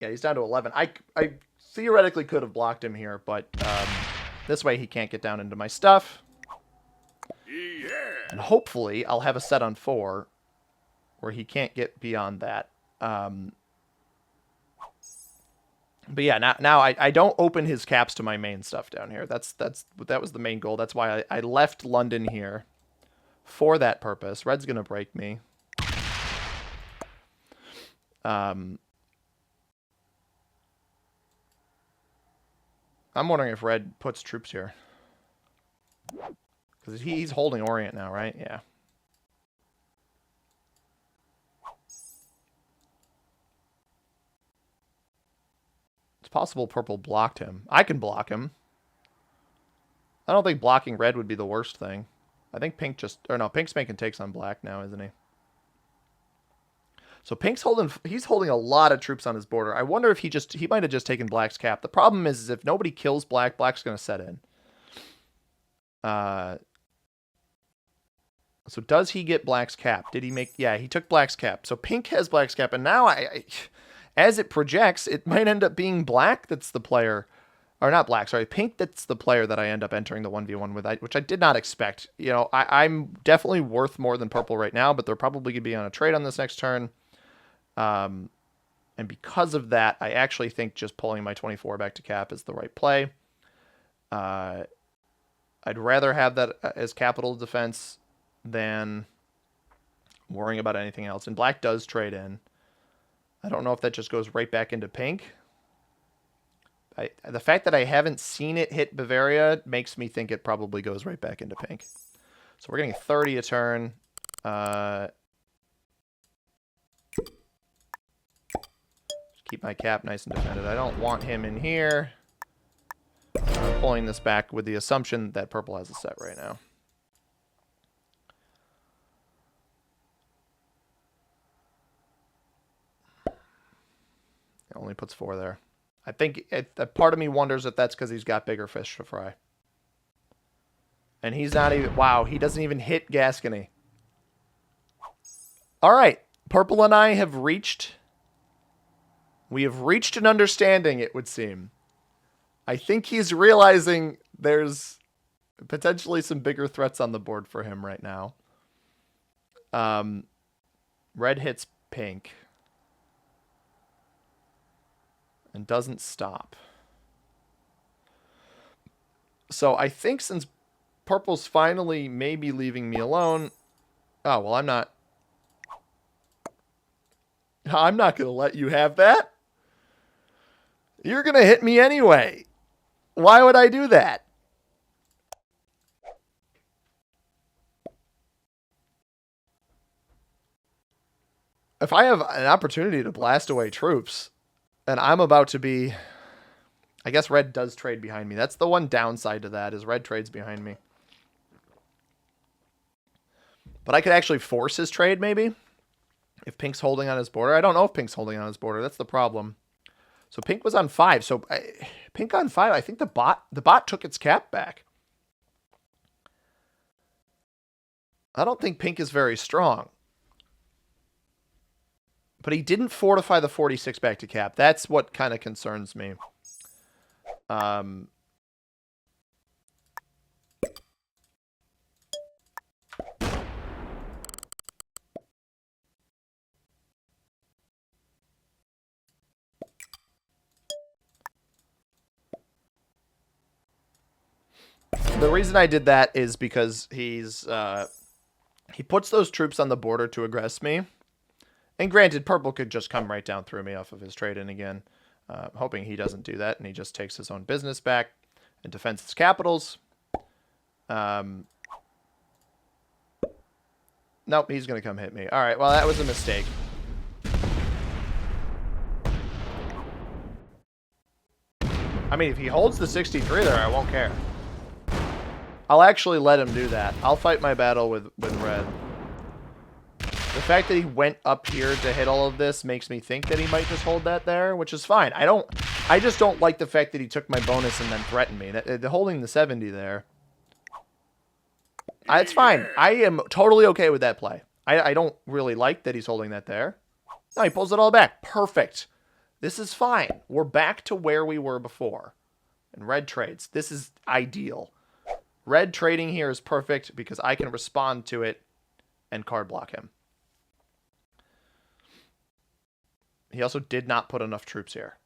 Yeah, he's down to 11. I theoretically could have blocked him here, but this way he can't get down into my stuff. Yeah. And hopefully I'll have a set on 4 where he can't get beyond that. But yeah, now I don't open his caps to my main stuff down here. That was the main goal. That's why I left London here for that purpose. Red's gonna break me. I'm wondering if Red puts troops here. Because he's holding Orient now, right? Yeah. It's possible purple blocked him. I can block him. I don't think blocking red would be the worst thing. I think pink just... Or no, pink's making takes on black now, isn't he? So pink's he's holding a lot of troops on his border. I wonder if he might have just taken black's cap. The problem is if nobody kills black, black's going to set in. So does he get black's cap? Did he make... Yeah, he took black's cap. So pink has black's cap. And now, as it projects, it might end up being black that's the player. Or not black, sorry. Pink that's the player that I end up entering the 1v1 with, which I did not expect. You know, I'm definitely worth more than purple right now, but they're probably going to be on a trade on this next turn. And because of that, I actually think just pulling my 24 back to cap is the right play. I'd rather have that as capital defense than worrying about anything else. And black does trade in. I don't know if that just goes right back into pink. The fact that I haven't seen it hit Bavaria makes me think it probably goes right back into pink. So we're getting 30 a turn. Keep my cap nice and defended. I don't want him in here. I'm pulling this back with the assumption that purple has a set right now. It only puts 4 there. I think a part of me wonders if that's because he's got bigger fish to fry. And he's not even... Wow, he doesn't even hit Gascony. All right. Purple and I have reached... We have reached an understanding, it would seem. I think he's realizing there's potentially some bigger threats on the board for him right now. Red hits pink. And doesn't stop. So I think since purple's finally maybe leaving me alone... Oh, well, I'm not going to let you have that. You're going to hit me anyway. Why would I do that? If I have an opportunity to blast away troops, and I'm about to be... I guess red does trade behind me. That's the one downside to that, is red trades behind me. But I could actually force his trade, maybe, if pink's holding on his border. I don't know if pink's holding on his border. That's the problem. So pink was on 5. So pink on 5, I think the bot took its cap back. I don't think pink is very strong. But he didn't fortify the 46 back to cap. That's what kind of concerns me. The reason I did that is because he puts those troops on the border to aggress me. And granted, purple could just come right down through me off of his trade-in again. Hoping he doesn't do that, and he just takes his own business back and defends his capitals. Nope, he's going to come hit me. All right, well, that was a mistake. I mean, if he holds the 63 there, I won't care. I'll actually let him do that. I'll fight my battle with red. The fact that he went up here to hit all of this makes me think that he might just hold that there, which is fine. I just don't like the fact that he took my bonus and then threatened me. The holding the 70 there. It's fine. I am totally okay with that play. I don't really like that he's holding that there. No, he pulls it all back. Perfect. This is fine. We're back to where we were before. And red trades. This is ideal. Red trading here is perfect because I can respond to it and card block him. He also did not put enough troops here.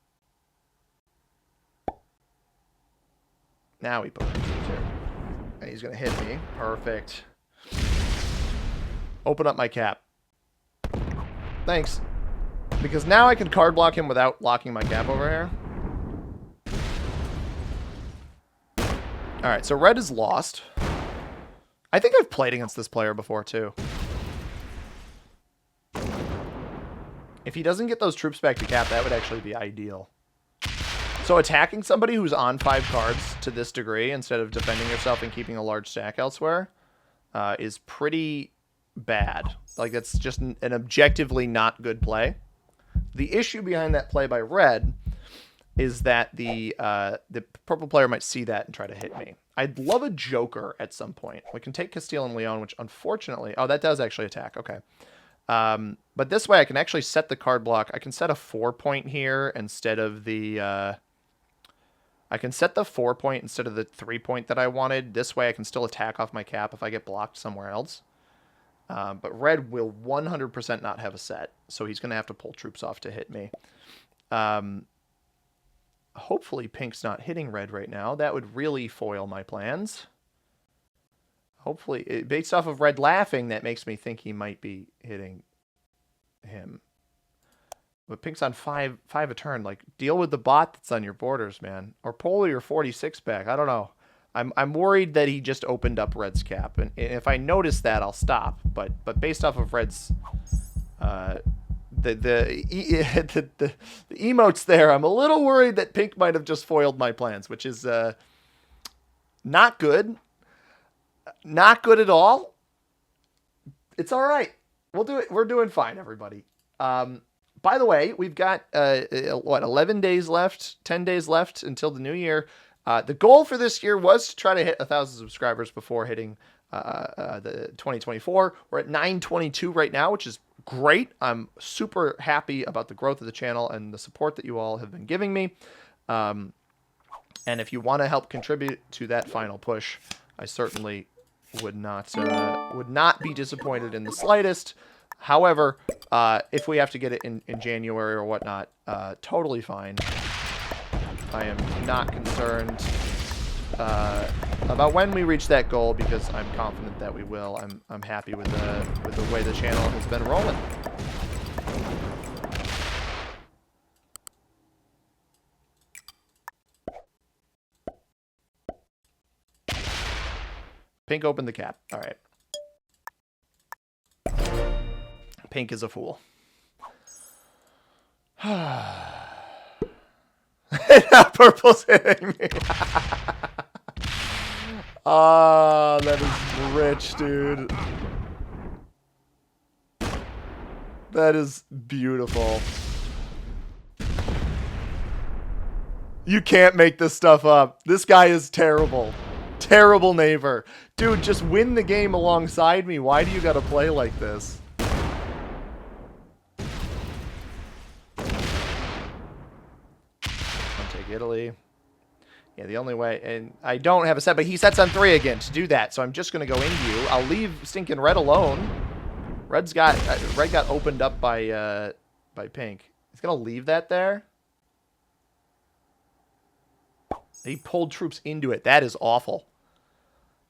Now he put enough troops here. And he's going to hit me. Perfect. Open up my cap. Thanks. Because now I can card block him without locking my cap over here. Alright, so red is lost. I think I've played against this player before, too. If he doesn't get those troops back to cap, that would actually be ideal. So attacking somebody who's on 5 cards to this degree, instead of defending yourself and keeping a large stack elsewhere, is pretty bad. Like, that's just an objectively not good play. The issue behind that play by red is that the purple player might see that and try to hit me. I'd love a joker at some point. We can take Castile and Leon, which unfortunately... Oh, that does actually attack. Okay. But this way I can actually set the card block. I can set a 4-point here instead of the... I can set the 4-point instead of the 3-point that I wanted. This way I can still attack off my cap if I get blocked somewhere else. But red will 100% not have a set, so he's going to have to pull troops off to hit me. Hopefully pink's not hitting red right now. That would really foil my plans. Hopefully, based off of red laughing, that makes me think he might be hitting him. But pink's on 5 a turn. Like, deal with the bot that's on your borders, man. Or pull your 46 back. I don't know. I'm worried that he just opened up red's cap. And if I notice that, I'll stop. But based off of red's... the emotes there, I'm a little worried that pink might have just foiled my plans, which is not good. Not good at all. It's all right. We'll do it. We're doing fine, everybody. By the way, we've got, 11 days left, 10 days left until the new year. The goal for this year was to try to hit 1,000 subscribers before hitting the 2024. We're at 922 right now, which is great. I'm super happy about the growth of the channel and the support that you all have been giving me. And if you want to help contribute to that final push, I certainly would not be disappointed in the slightest. However, if we have to get it in January or whatnot, totally fine. I am not concerned about when we reach that goal because I'm confident that we will. I'm happy with the way the channel has been rolling. Pink opened the cap. All right. Pink is a fool. Purple's hitting me. Ah, that is rich, dude. That is beautiful. You can't make this stuff up. This guy is terrible. Terrible neighbor. Dude, just win the game alongside me. Why do you gotta play like this? I'll take Italy. Yeah, the only way... And I don't have a set, but he sets on 3 again to do that. So I'm just gonna go into you. I'll leave stinking red alone. Red got opened up by pink. He's gonna leave that there. He pulled troops into it. That is awful.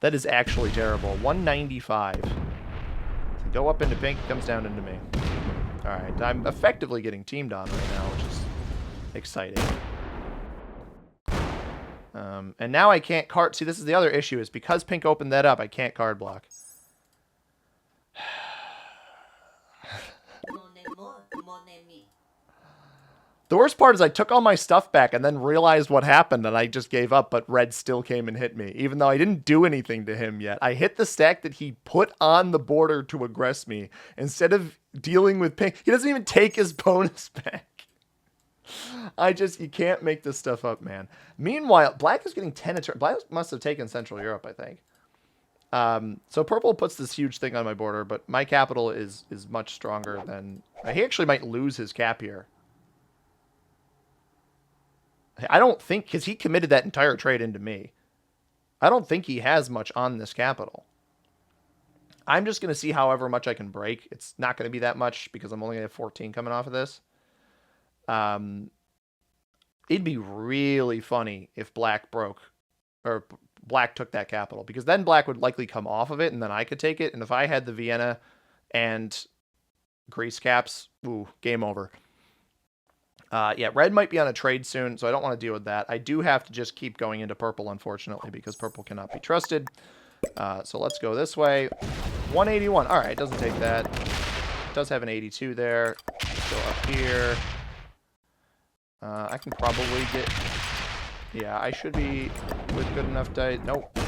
That is actually terrible. 195. So go up into pink, comes down into me. Alright, I'm effectively getting teamed on right now, which is exciting. And now I can't card... See, this is the other issue, is because pink opened that up, I can't card block. The worst part is I took all my stuff back and then realized what happened and I just gave up, but red still came and hit me, even though I didn't do anything to him yet. I hit the stack that he put on the border to aggress me. Instead of dealing with pink, he doesn't even take his bonus back. You can't make this stuff up, man. Meanwhile, black is getting 10 a turn. Black must have taken Central Europe, I think. So purple puts this huge thing on my border, but my capital is much stronger than... He actually might lose his cap here. I don't think, because he committed that entire trade into me. I don't think he has much on this capital. I'm just going to see however much I can break. It's not going to be that much because I'm only going to have 14 coming off of this. It'd be really funny if black broke, or black took that capital, because then black would likely come off of it and then I could take it. And if I had the Vienna and Greece caps, ooh, game over. Yeah, red might be on a trade soon, so I don't want to deal with that. I do have to just keep going into purple, unfortunately, because purple cannot be trusted. So let's go this way. 181. All right, it doesn't take that. It does have an 82 there. Let's go up here. I can probably get... Yeah, I should be with good enough dice. Nope.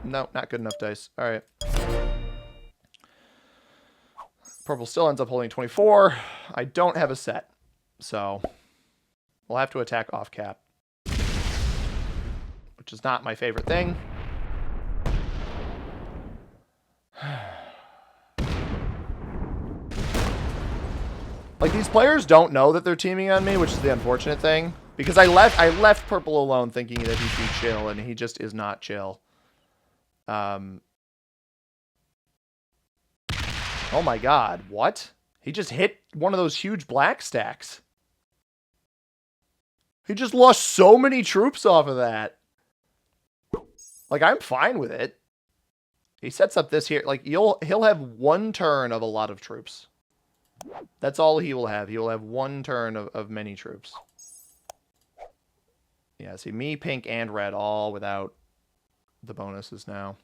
Nope, not good enough dice. All right. Purple still ends up holding 24. I don't have a set. So, we'll have to attack off cap, which is not my favorite thing. Like, these players don't know that they're teaming on me, which is the unfortunate thing. Because I left purple alone thinking that he'd be chill, and he just is not chill. Oh my god, what? He just hit one of those huge black stacks. He just lost so many troops off of that. Like, I'm fine with it. He sets up this here. Like, he'll have one turn of a lot of troops. That's all he will have. He will have one turn of many troops. Yeah, see, me, pink, and red all without the bonuses now.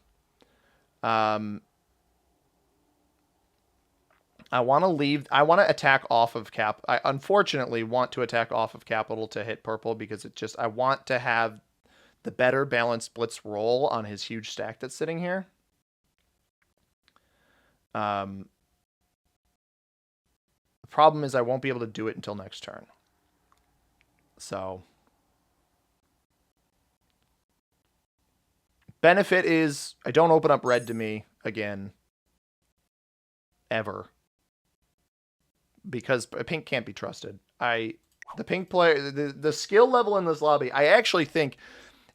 I want to attack off of cap. I unfortunately want to attack off of capital to hit purple because I want to have the better balanced blitz roll on his huge stack that's sitting here. The problem is I won't be able to do it until next turn. So, benefit is I don't open up red to me again. Ever. Because pink can't be trusted. I The pink player, the skill level in this lobby, I actually think,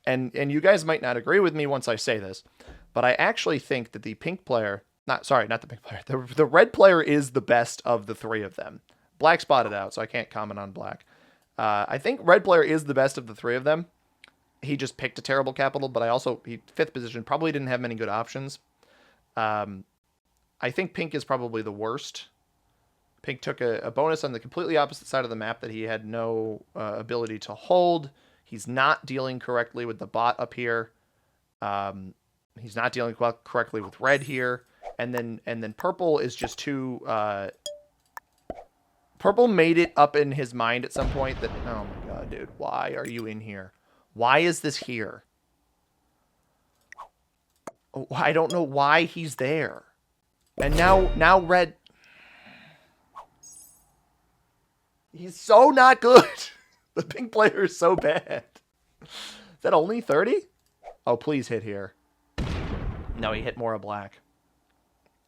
and you guys might not agree with me once I say this, but I actually think that the pink player, not the pink player, the red player is the best of the three of them. Black spotted out, so I can't comment on black. I think red player is the best of the three of them. He just picked a terrible capital, but he fifth position, probably didn't have many good options. I think pink is probably the worst. Pink took a bonus on the completely opposite side of the map that he had no ability to hold. He's not dealing correctly with the bot up here. He's not dealing correctly with red here. And then purple is just too... Purple made it up in his mind at some point that... Oh my god, dude. Why are you in here? Why is this here? Oh, I don't know why he's there. And now red... He's so not good. The pink player is so bad. Is that only 30? Oh, please hit here. No, he hit more of black.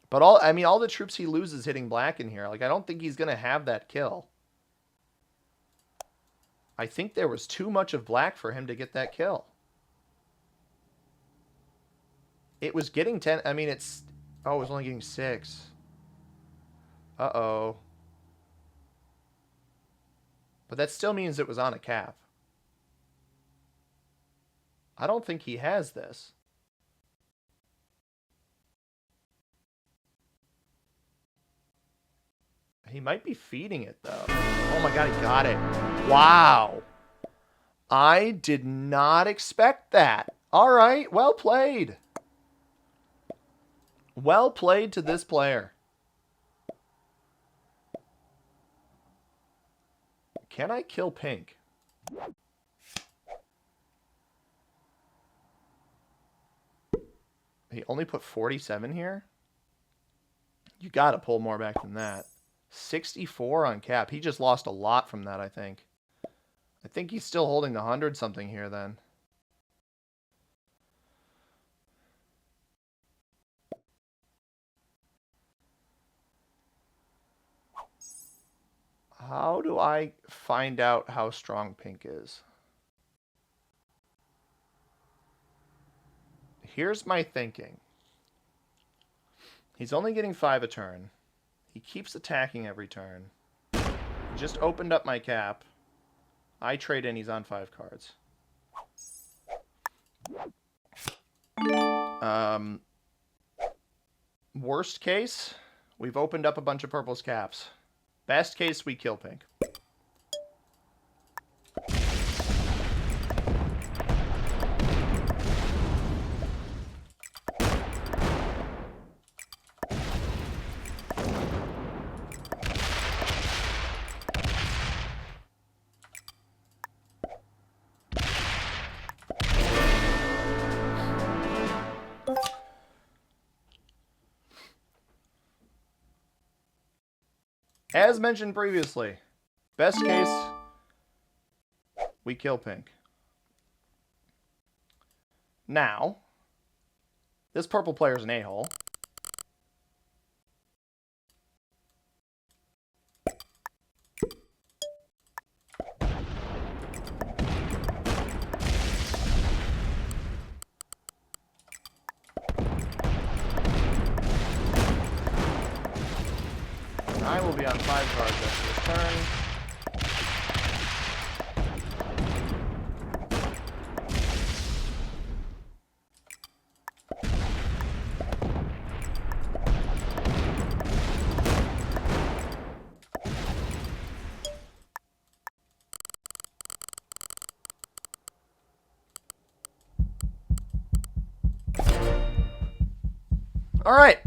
But all the troops he loses hitting black in here. Like, I don't think he's going to have that kill. I think there was too much of black for him to get that kill. It was getting 10. I mean, it's... Oh, it was only getting 6. Uh-oh. But that still means it was on a cap. I don't think he has this. He might be feeding it, though. Oh my god, he got it. Wow. I did not expect that. All right, well played. Well played to this player. Can I kill pink? He only put 47 here? You gotta pull more back than that. 64 on cap. He just lost a lot from that, I think. I think he's still holding the 100 something here then. How do I find out how strong pink is? Here's my thinking. He's only getting 5 a turn. He keeps attacking every turn. He just opened up my cap. I trade in, he's on 5 cards. Worst case, we've opened up a bunch of purple's caps. Best case, we kill pink. As mentioned previously, best case, we kill pink. Now, this purple player's an a-hole. I will be on 5 cards after this turn. All right.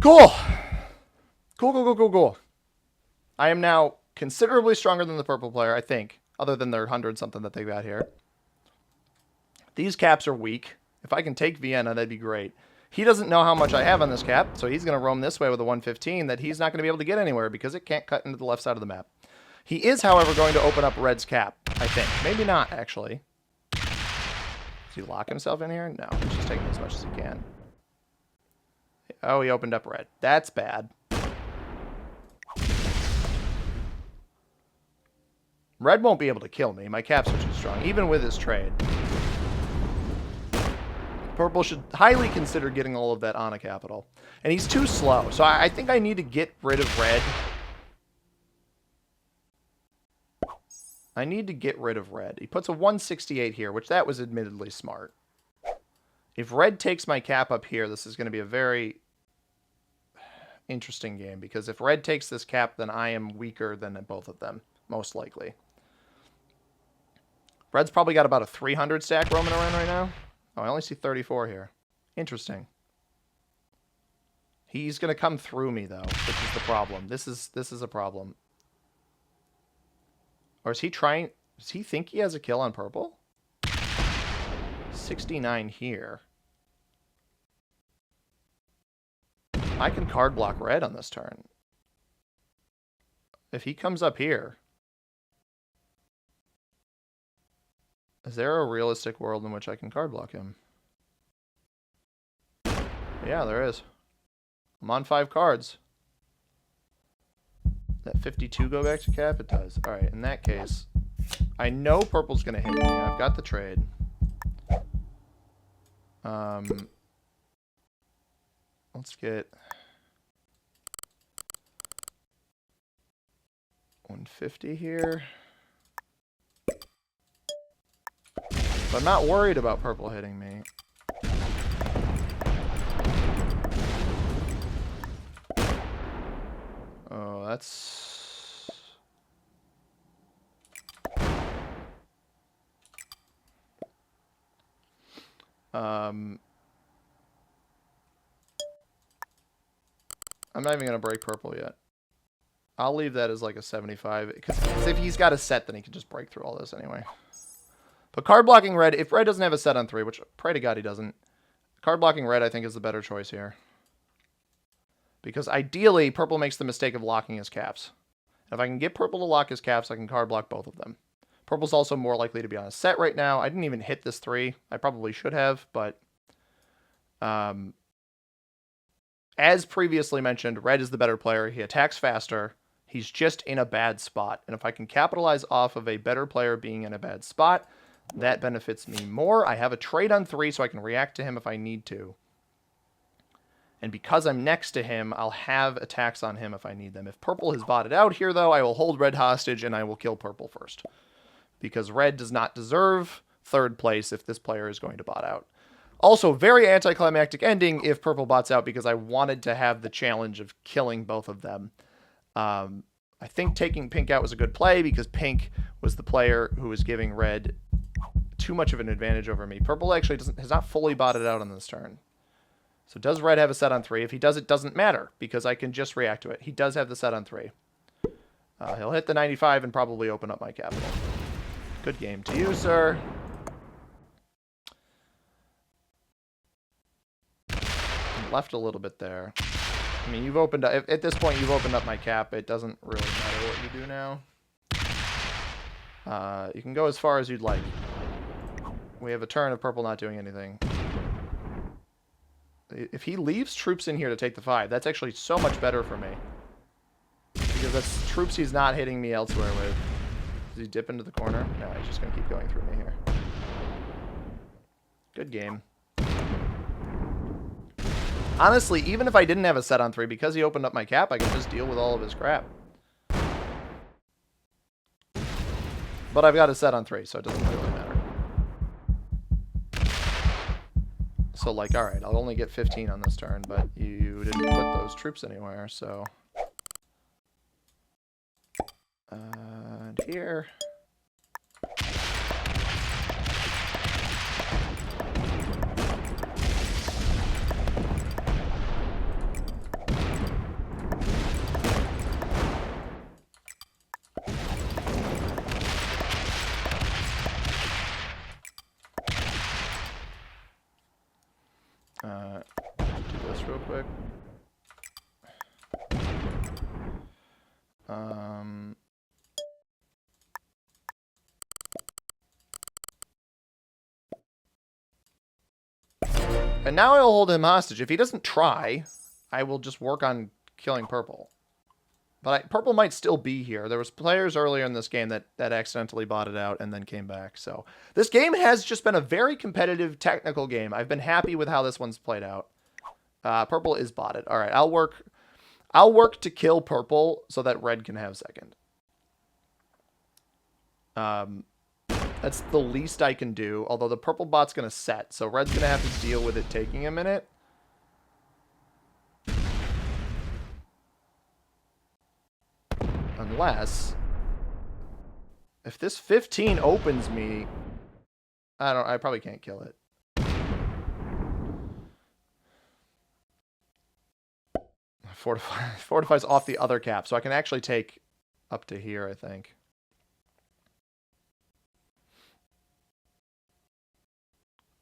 Cool. Cool. I am now considerably stronger than the purple player, I think, other than their 100 something that they got here. These caps are weak. If I can take Vienna, that'd be great. He doesn't know how much I have on this cap, so he's going to roam this way with a 115 that he's not going to be able to get anywhere because it can't cut into the left side of the map. He is, however, going to open up red's cap, I think. Maybe not, actually. Does he lock himself in here? No, he's just taking as much as he can. Oh, he opened up red. That's bad. Red won't be able to kill me. My caps are too strong, even with his trade. Purple should highly consider getting all of that on a capital. And he's too slow, so I think I need to get rid of red. I need to get rid of red. He puts a 168 here, which that was admittedly smart. If red takes my cap up here, this is going to be a very interesting game, because if red takes this cap, then I am weaker than both of them, most likely. Red's probably got about a 300 stack roaming around right now. Oh, I only see 34 here. Interesting. He's going to come through me, though, which is the problem. This is a problem. Or is he trying... Does he think he has a kill on purple? 69 here. I can card block red on this turn. If he comes up here... Is there a realistic world in which I can card block him? Yeah, there is. I'm on 5 cards. That 52 go back to cap? It does. Alright, in that case, I know purple's going to hit me. I've got the trade. Let's get 150 here. But I'm not worried about purple hitting me. Oh, that's... I'm not even going to break purple yet. I'll leave that as like a 75. Because if he's got a set, then he can just break through all this anyway. But card blocking red, if red doesn't have a set on 3, which pray to God he doesn't, card blocking red I think is the better choice here. Because ideally, purple makes the mistake of locking his caps. If I can get purple to lock his caps, I can card block both of them. Purple's also more likely to be on a set right now. I didn't even hit this 3. I probably should have, but... as previously mentioned, red is the better player. He attacks faster. He's just in a bad spot. And if I can capitalize off of a better player being in a bad spot, that benefits me more. I have a trade on 3, so I can react to him if I need to. And because I'm next to him, I'll have attacks on him if I need them. If purple has botted out here, though, I will hold red hostage and I will kill purple first. Because red does not deserve 3rd place if this player is going to bot out. Also, very anticlimactic ending if purple bots out, because I wanted to have the challenge of killing both of them. I think taking pink out was a good play, because pink was the player who was giving red too much of an advantage over me. Purple actually has not fully botted out on this turn. So does red have a set on 3? If he does, it doesn't matter, because I can just react to it. He does have the set on 3. He'll hit the 95 and probably open up my capital. Good game to you, sir. Left a little bit there. I mean, you've opened up... At this point, you've opened up my cap. It doesn't really matter what you do now. You can go as far as you'd like. We have a turn of purple not doing anything. If he leaves troops in here to take the 5, that's actually so much better for me. Because that's troops he's not hitting me elsewhere with. Does he dip into the corner? No, he's just going to keep going through me here. Good game. Honestly, even if I didn't have a set on 3, because he opened up my cap, I can just deal with all of his crap. But I've got a set on 3, so it doesn't really matter. So, like, alright, I'll only get 15 on this turn, but you didn't put those troops anywhere, so... And here... do this real quick. And now I'll hold him hostage. If he doesn't try, I will just work on killing purple. But purple might still be here. There was players earlier in this game that accidentally bought it out and then came back. So this game has just been a very competitive technical game. I've been happy with how this one's played out. Purple is botted. All right, I'll work to kill purple so that red can have second. That's the least I can do. Although the purple bot's gonna set, so red's gonna have to deal with it taking a minute. Unless, if this 15 opens me, I probably can't kill it. Fortifies off the other cap, so I can actually take up to here, I think.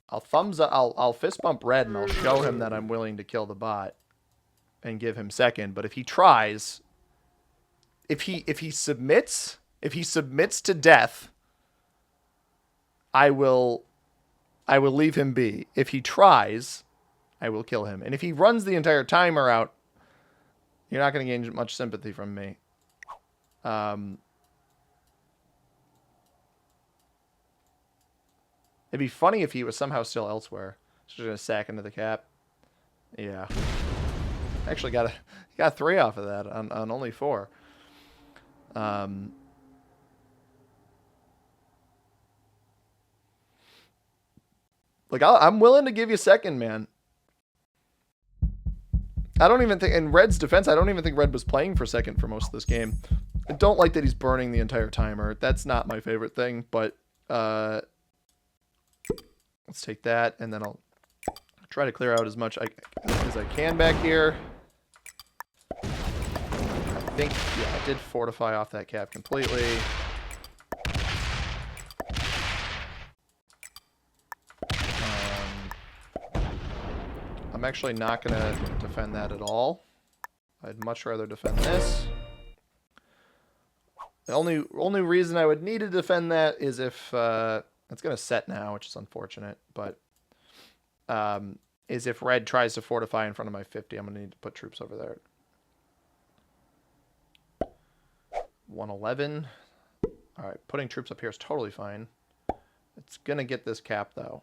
I'll fist bump red and I'll show him that I'm willing to kill the bot and give him second. But if he tries, if he submits to death, I will leave him be. If he tries, I will kill him. And if he runs the entire timer out, you're not going to gain much sympathy from me. It'd be funny if he was somehow still elsewhere. Just gonna sack into the cap. Yeah. Actually got 3 off of that on only 4. Like I'm willing to give you second, man. I don't even think, in Red's defense, I don't even think Red was playing for second for most of this game. I don't like that he's burning the entire timer. That's not my favorite thing, but let's take that, and then I'll try to clear out as much as I can back here. I think, yeah, I did fortify off that cap completely. I'm actually not going to defend that at all. I'd much rather defend this. The only reason I would need to defend that is if it's going to set now, which is unfortunate, but is if red tries to fortify in front of my 50, I'm going to need to put troops over there. 111. All right, putting troops up here is totally fine. It's going to get this cap, though.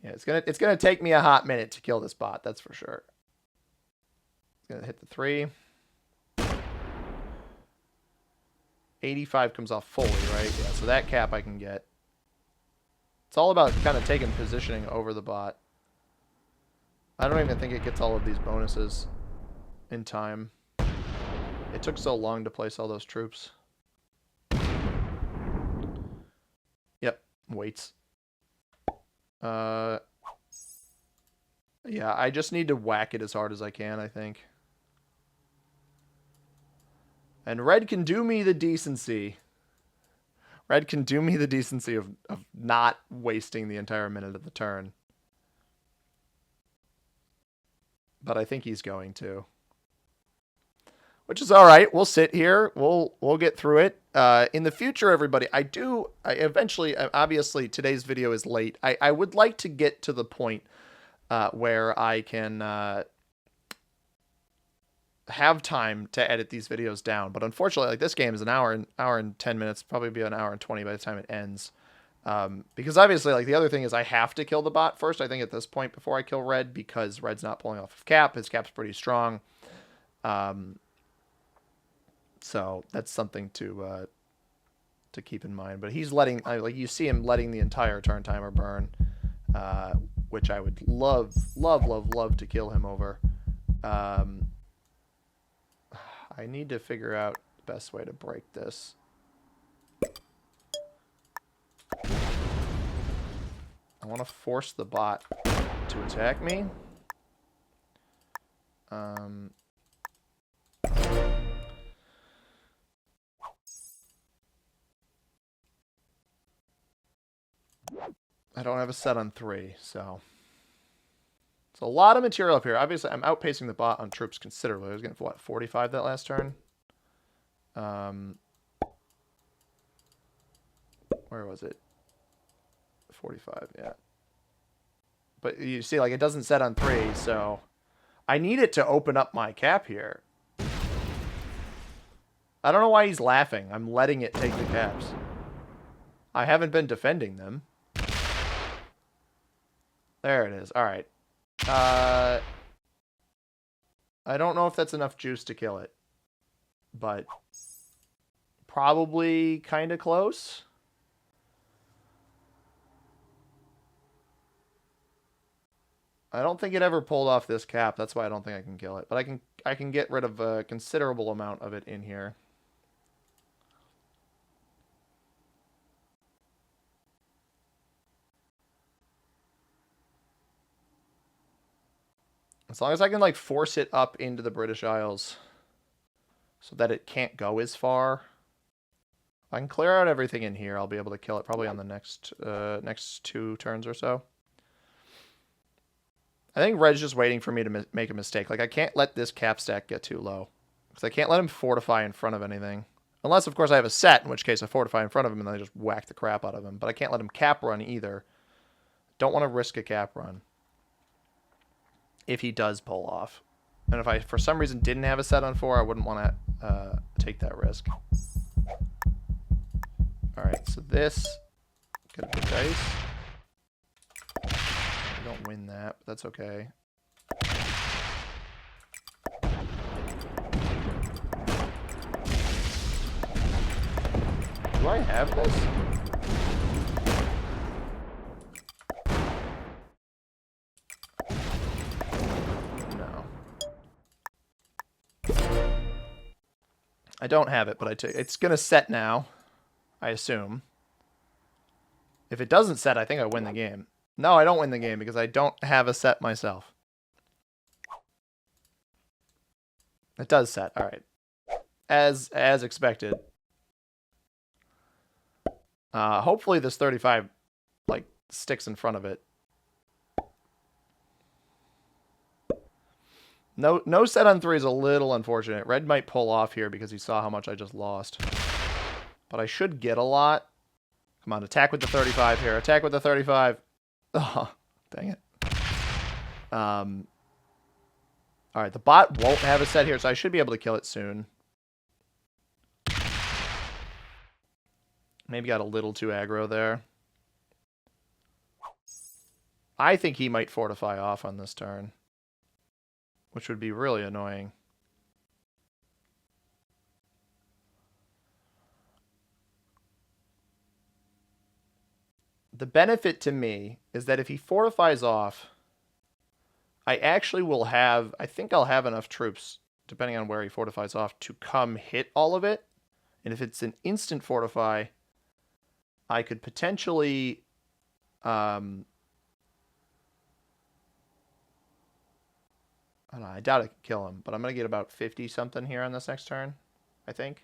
Yeah, it's gonna take me a hot minute to kill this bot, that's for sure. It's gonna hit the 3. 85 comes off fully, right? Yeah, so that cap I can get. It's all about kind of taking positioning over the bot. I don't even think it gets all of these bonuses in time. It took so long to place all those troops. Yep, waits. Yeah, I just need to whack it as hard as I can, I think. And red can do me the decency. Red can do me the decency of not wasting the entire minute of the turn. But I think he's going to. Which is all right. We'll sit here. We'll get through it. In the future, everybody, I eventually, obviously, today's video is late. I would like to get to the point where I can have time to edit these videos down. But unfortunately, like, this game is an hour and 10 minutes, probably be an hour and 20 by the time it ends. Because obviously, like, the other thing is I have to kill the bot first, I think, at this point before I kill red, because red's not pulling off of cap. His cap's pretty strong. So that's something to keep in mind. But he's letting, like, you see him letting the entire turn timer burn, which I would love to kill him over. I need to figure out the best way to break this. I want to force the bot to attack me. I don't have a set on 3, so it's a lot of material up here. Obviously, I'm outpacing the bot on troops considerably. I was getting, what, 45 that last turn? Where was it? 45, yeah. But you see, like, it doesn't set on 3, so... I need it to open up my cap here. I don't know why he's laughing. I'm letting it take the caps. I haven't been defending them. There it is. All right. I don't know if that's enough juice to kill it, but probably kind of close. I don't think it ever pulled off this cap. That's why I don't think I can kill it. But I can get rid of a considerable amount of it in here. As long as I can like force it up into the British Isles so that it can't go as far. If I can clear out everything in here, I'll be able to kill it probably on the next 2 turns or so. I think Red's just waiting for me to make a mistake. Like, I can't let this cap stack get too low. Because I can't let him fortify in front of anything. Unless, of course, I have a set, in which case I fortify in front of him and then I just whack the crap out of him. But I can't let him cap run either. Don't want to risk a cap run. If he does pull off. And if I, for some reason, didn't have a set on 4, I wouldn't want to take that risk. Alright, so this... Get a big dice. Don't win that, but that's okay. Do I have this? No. I don't have it, but it's gonna set now, I assume. If it doesn't set, I think I win the game. No, I don't win the game because I don't have a set myself. It does set. All right. As expected. Hopefully this 35 like sticks in front of it. No set on 3 is a little unfortunate. Red might pull off here because he saw how much I just lost. But I should get a lot. Come on, attack with the 35 here. Attack with the 35. Oh, dang it. Alright, the bot won't have a set here, so I should be able to kill it soon. Maybe got a little too aggro there. I think he might fortify off on this turn, which would be really annoying. The benefit to me is that if he fortifies off, I actually will have, I think I'll have enough troops, depending on where he fortifies off, to come hit all of it. And if it's an instant fortify, I could potentially, I don't know, I doubt I can kill him, but I'm going to get about 50 something here on this next turn, I think.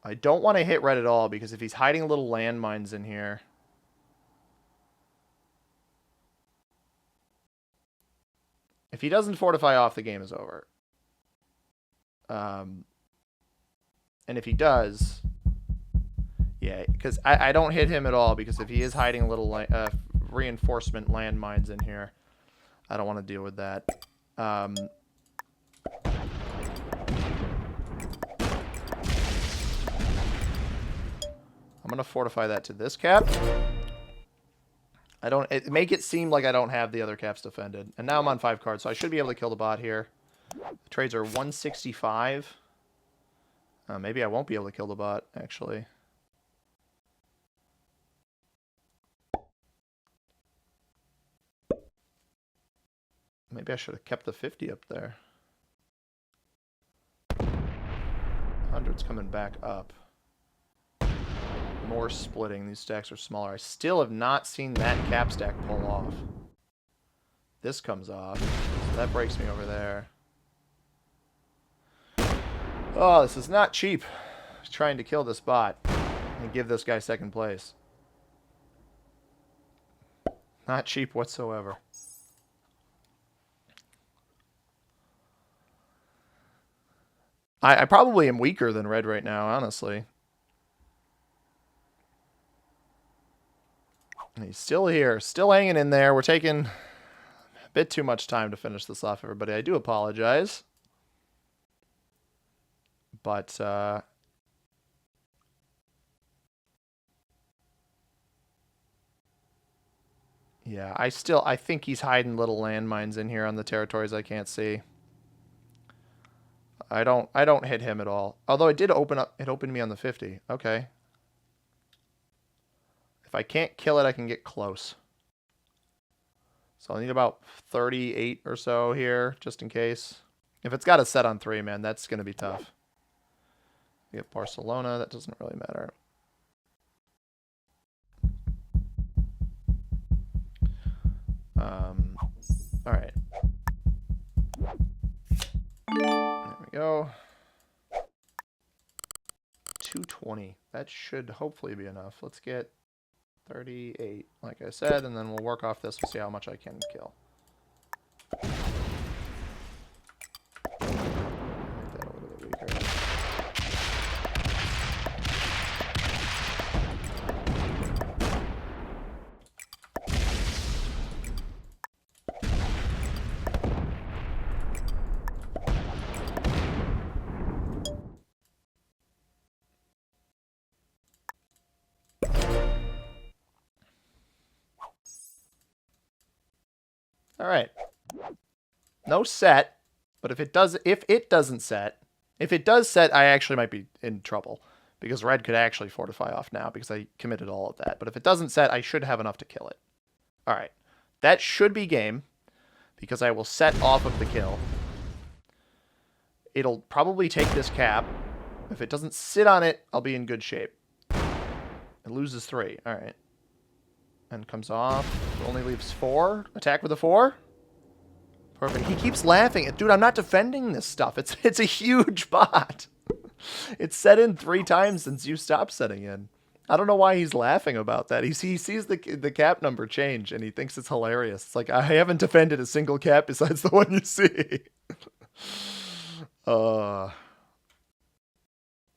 I don't want to hit red at all, because if he's hiding little landmines in here... If he doesn't fortify off, the game is over. And if he does... Yeah, because I don't hit him at all, because if he is hiding little reinforcement landmines in here, I don't want to deal with that. I'm going to fortify that to this cap. Make it seem like I don't have the other caps defended. And now I'm on 5 cards, so I should be able to kill the bot here. The trades are 165. Maybe I won't be able to kill the bot, actually. Maybe I should have kept the 50 up there. 100's coming back up. More splitting. These stacks are smaller. I still have not seen that cap stack pull off. This comes off. So that breaks me over there. Oh, this is not cheap. Trying to kill this bot and give this guy second place. Not cheap whatsoever. I probably am weaker than red right now, honestly. He's still here, still hanging in there. We're taking Bit too much time to finish this off, everybody. I do apologize. But, yeah, I think he's hiding little landmines in here on the territories I can't see. I don't hit him at all. Although it opened me on the 50. Okay. If I can't kill it, I can get close. So I'll need about 38 or so here, just in case. If it's got a set on 3, man, that's going to be tough. We have Barcelona. That doesn't really matter. All right. There we go. 220. That should hopefully be enough. Let's get 38, like I said, and then we'll work off this. We'll see how much I can kill. Make that a little bit weaker. All right. No set, but if it does set, I actually might be in trouble because red could actually fortify off now because I committed all of that. But if it doesn't set, I should have enough to kill it. All right. That should be game because I will set off of the kill. It'll probably take this cap. If it doesn't sit on it, I'll be in good shape. It loses 3. All right. And comes off. Only leaves 4. Attack with a 4. Perfect. He keeps laughing. Dude, I'm not defending this stuff. It's a huge bot. It's set in 3 times since you stopped setting in. I don't know why he's laughing about that. He sees the cap number change and he thinks it's hilarious. It's like, I haven't defended a single cap besides the one you see.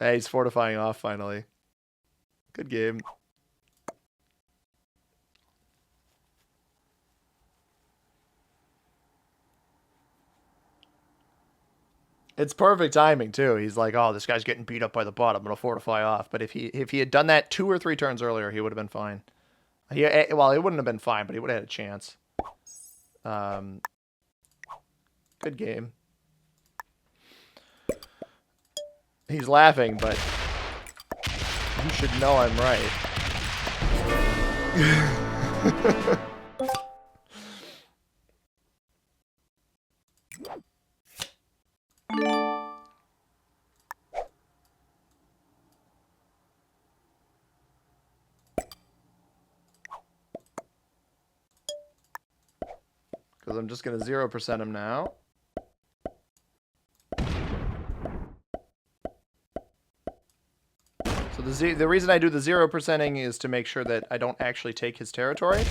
Hey, he's fortifying off finally. Good game. It's perfect timing too. He's like, "Oh, this guy's getting beat up by the bot. I'm gonna fortify off." But if he had done that 2 or 3 turns earlier, he would have been fine. Well, it wouldn't have been fine, but he would have had a chance. Good game. He's laughing, but you should know I'm right. Because I'm just going to 0% him now. So the reason I do the 0%ing is to make sure that I don't actually take his territory.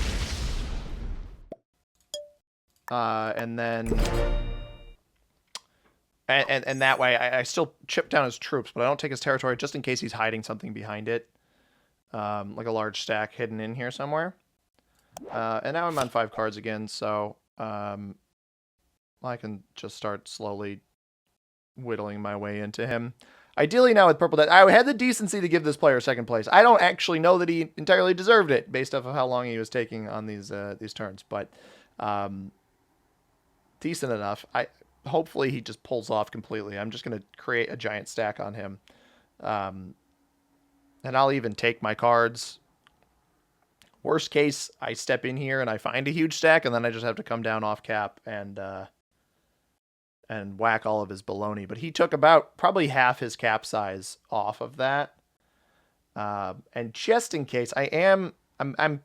And then... And that way, I still chip down his troops, but I don't take his territory just in case he's hiding something behind it. Like a large stack hidden in here somewhere. And now I'm on 5 cards again, so I can just start slowly whittling my way into him. Ideally now with purple, I had the decency to give this player 2nd place. I don't actually know that he entirely deserved it based off of how long he was taking on these turns, but decent enough. Hopefully he just pulls off completely. I'm just going to create a giant stack on him. And I'll even take my cards. Worst case, I step in here and I find a huge stack, and then I just have to come down off cap and whack all of his baloney. But he took about probably half his cap size off of that. And just in case, I'm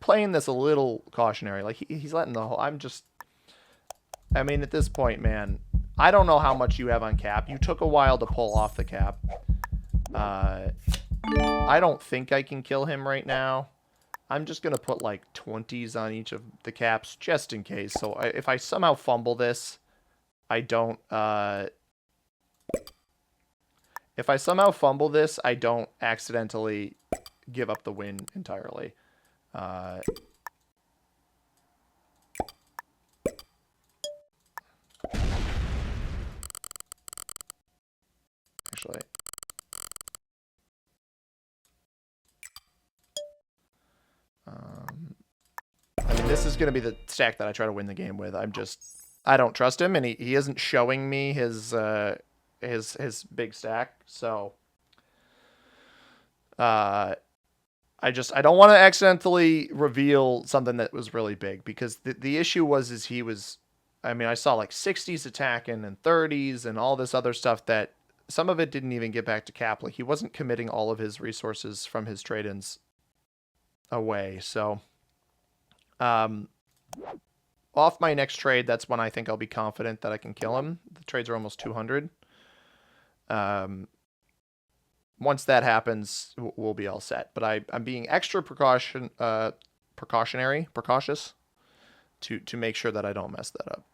playing this a little cautionary. Like he's letting the whole... I mean, at this point, man, I don't know how much you have on cap. You took a while to pull off the cap. I don't think I can kill him right now. I'm just going to put like 20s on each of the caps just in case. So if I somehow fumble this, I don't... if I somehow fumble this, I don't accidentally give up the win entirely. This is going to be the stack that I try to win the game with. I don't trust him, and he isn't showing me his big stack. So I don't want to accidentally reveal something that was really big, because the issue was he was, I mean, I saw like 60s attacking and 30s and all this other stuff that some of it didn't even get back to cap. Like, he wasn't committing all of his resources from his trade-ins away. So off my next trade, that's when I think I'll be confident that I can kill him. The trades are almost 200. Once that happens, we'll be all set. But I'm being extra precautious to make sure that I don't mess that up.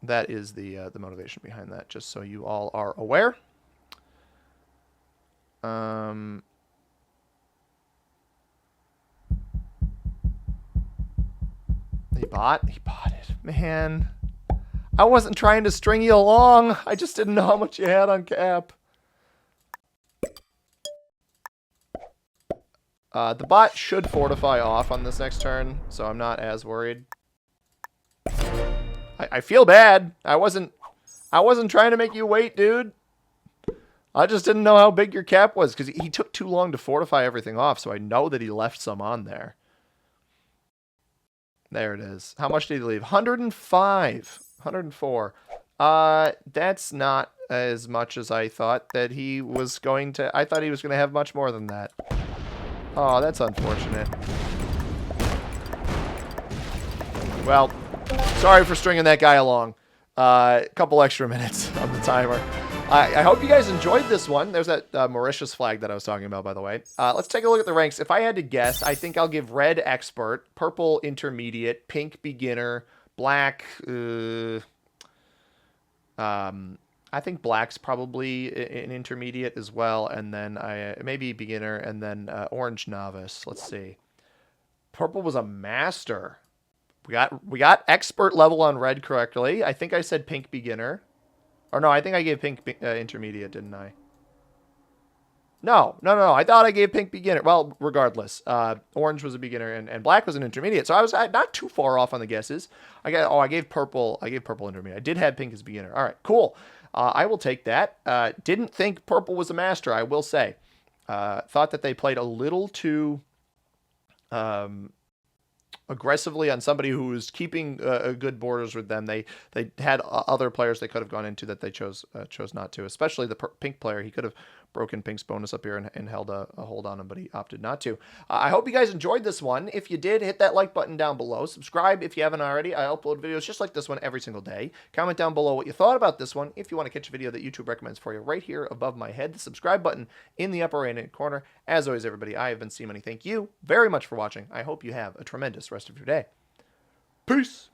That is the motivation behind that, just so you all are aware. He bought it. Man, I wasn't trying to string you along. I just didn't know how much you had on cap. The bot should fortify off on this next turn, so I'm not as worried. I feel bad. I wasn't trying to make you wait, dude. I just didn't know how big your cap was, because he took too long to fortify everything off, so I know that he left some on there. There it is. How much did he leave? 105. 104. That's not as much as I thought that he was going to. I thought he was going to have much more than that. Oh, that's unfortunate. Well, sorry for stringing that guy along. A couple extra minutes on the timer. I hope you guys enjoyed this one. There's that Mauritius flag that I was talking about, by the way. Let's take a look at the ranks. If I had to guess, I think I'll give red expert, purple intermediate, pink beginner, black. I think black's probably an intermediate as well, and then maybe beginner, and then orange novice. Let's see. Purple was a master. We got expert level on red correctly. I think I said pink beginner. Or no, I think I gave pink intermediate, didn't I? No. I thought I gave pink beginner. Well, regardless, orange was a beginner and black was an intermediate. So I was not too far off on the guesses. I gave purple. I gave purple intermediate. I did have pink as beginner. All right, cool. I will take that. Didn't think purple was a master, I will say. Thought that they played a little too aggressively on somebody who was keeping good borders with them. They had other players they could have gone into that they chose not to, especially the pink player. He could have broken pink's bonus up here and held a hold on him, but he opted not to. I hope you guys enjoyed this one. If you did, hit that like button down below. Subscribe if you haven't already. I upload videos just like this one every single day. Comment down below what you thought about this one. If you want to catch a video that YouTube recommends for you right here above my head, the subscribe button in the upper right-hand corner. As always, everybody, I have been C-Money. Thank you very much for watching. I hope you have a tremendous rest of your day. Peace.